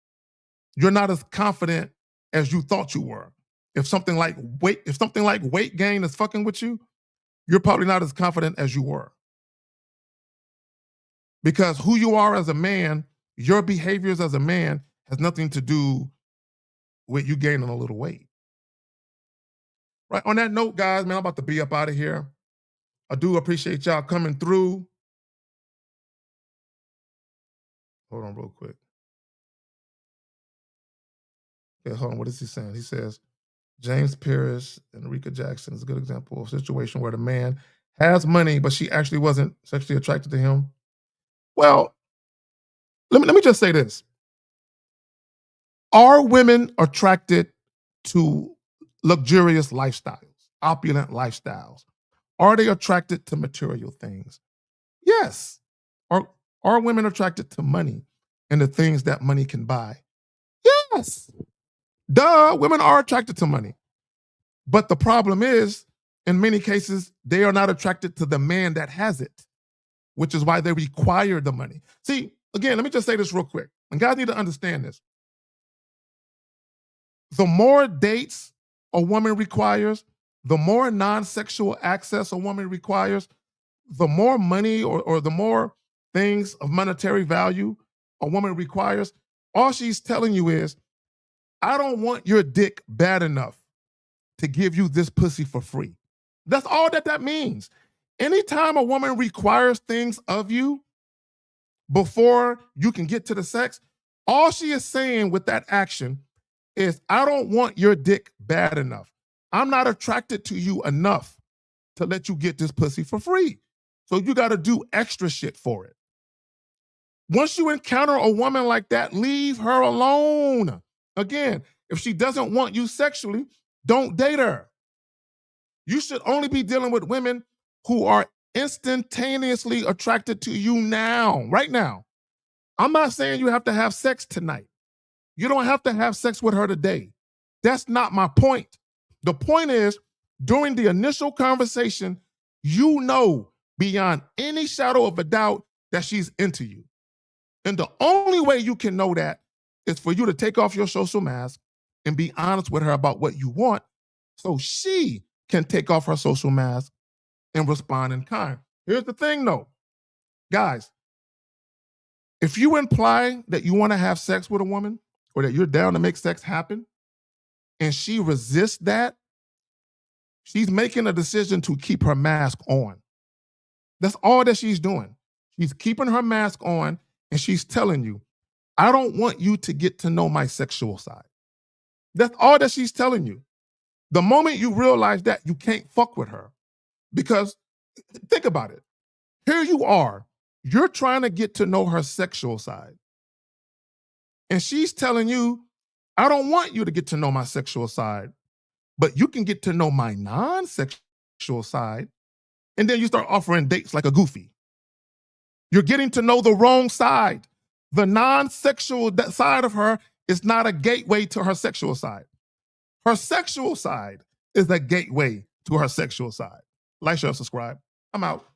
You're not as confident as you thought you were. If something like weight gain is fucking with you, you're probably not as confident as you were. Because who you are as a man, your behaviors as a man has nothing to do with you gaining a little weight. Right. On that note, guys, man, I'm about to be up out of here. I do appreciate y'all coming through. Hold on real quick. Okay, hold on. What is he saying? He says, James Pierce and Rika Jackson is a good example of a situation where the man has money, but she actually wasn't sexually attracted to him. Well, let me just say this. Are women attracted to luxurious lifestyles, opulent lifestyles? Are they attracted to material things? Yes. Are women attracted to money and the things that money can buy? Yes. Duh, women are attracted to money. But the problem is, in many cases, they are not attracted to the man that has it, which is why they require the money. See, again, let me just say this real quick. And guys need to understand this. The more dates a woman requires, the more non-sexual access a woman requires, the more money or the more things of monetary value a woman requires, all she's telling you is, I don't want your dick bad enough to give you this pussy for free. That's all that means. Anytime a woman requires things of you before you can get to the sex, all she is saying with that action is, I don't want your dick bad enough. I'm not attracted to you enough to let you get this pussy for free. So you got to do extra shit for it. Once you encounter a woman like that, leave her alone. Again, if she doesn't want you sexually, don't date her. You should only be dealing with women who are instantaneously attracted to you now, right now. I'm not saying you have to have sex tonight. You don't have to have sex with her today. That's not my point. The point is, during the initial conversation, you know beyond any shadow of a doubt that she's into you. And the only way you can know that is for you to take off your social mask and be honest with her about what you want so she can take off her social mask and respond in kind. Here's the thing though, guys, if you imply that you want to have sex with a woman or that you're down to make sex happen and she resists that, she's making a decision to keep her mask on. That's all that she's doing. She's keeping her mask on and she's telling you, I don't want you to get to know my sexual side. That's all that she's telling you. The moment you realize that, you can't fuck with her. Because think about it. Here you are. You're trying to get to know her sexual side. And she's telling you, I don't want you to get to know my sexual side, but you can get to know my non-sexual side. And then you start offering dates like a goofy. You're getting to know the wrong side. The non-sexual side of her is not a gateway to her sexual side. Her sexual side is a gateway to her sexual side. Like, share, subscribe. I'm out.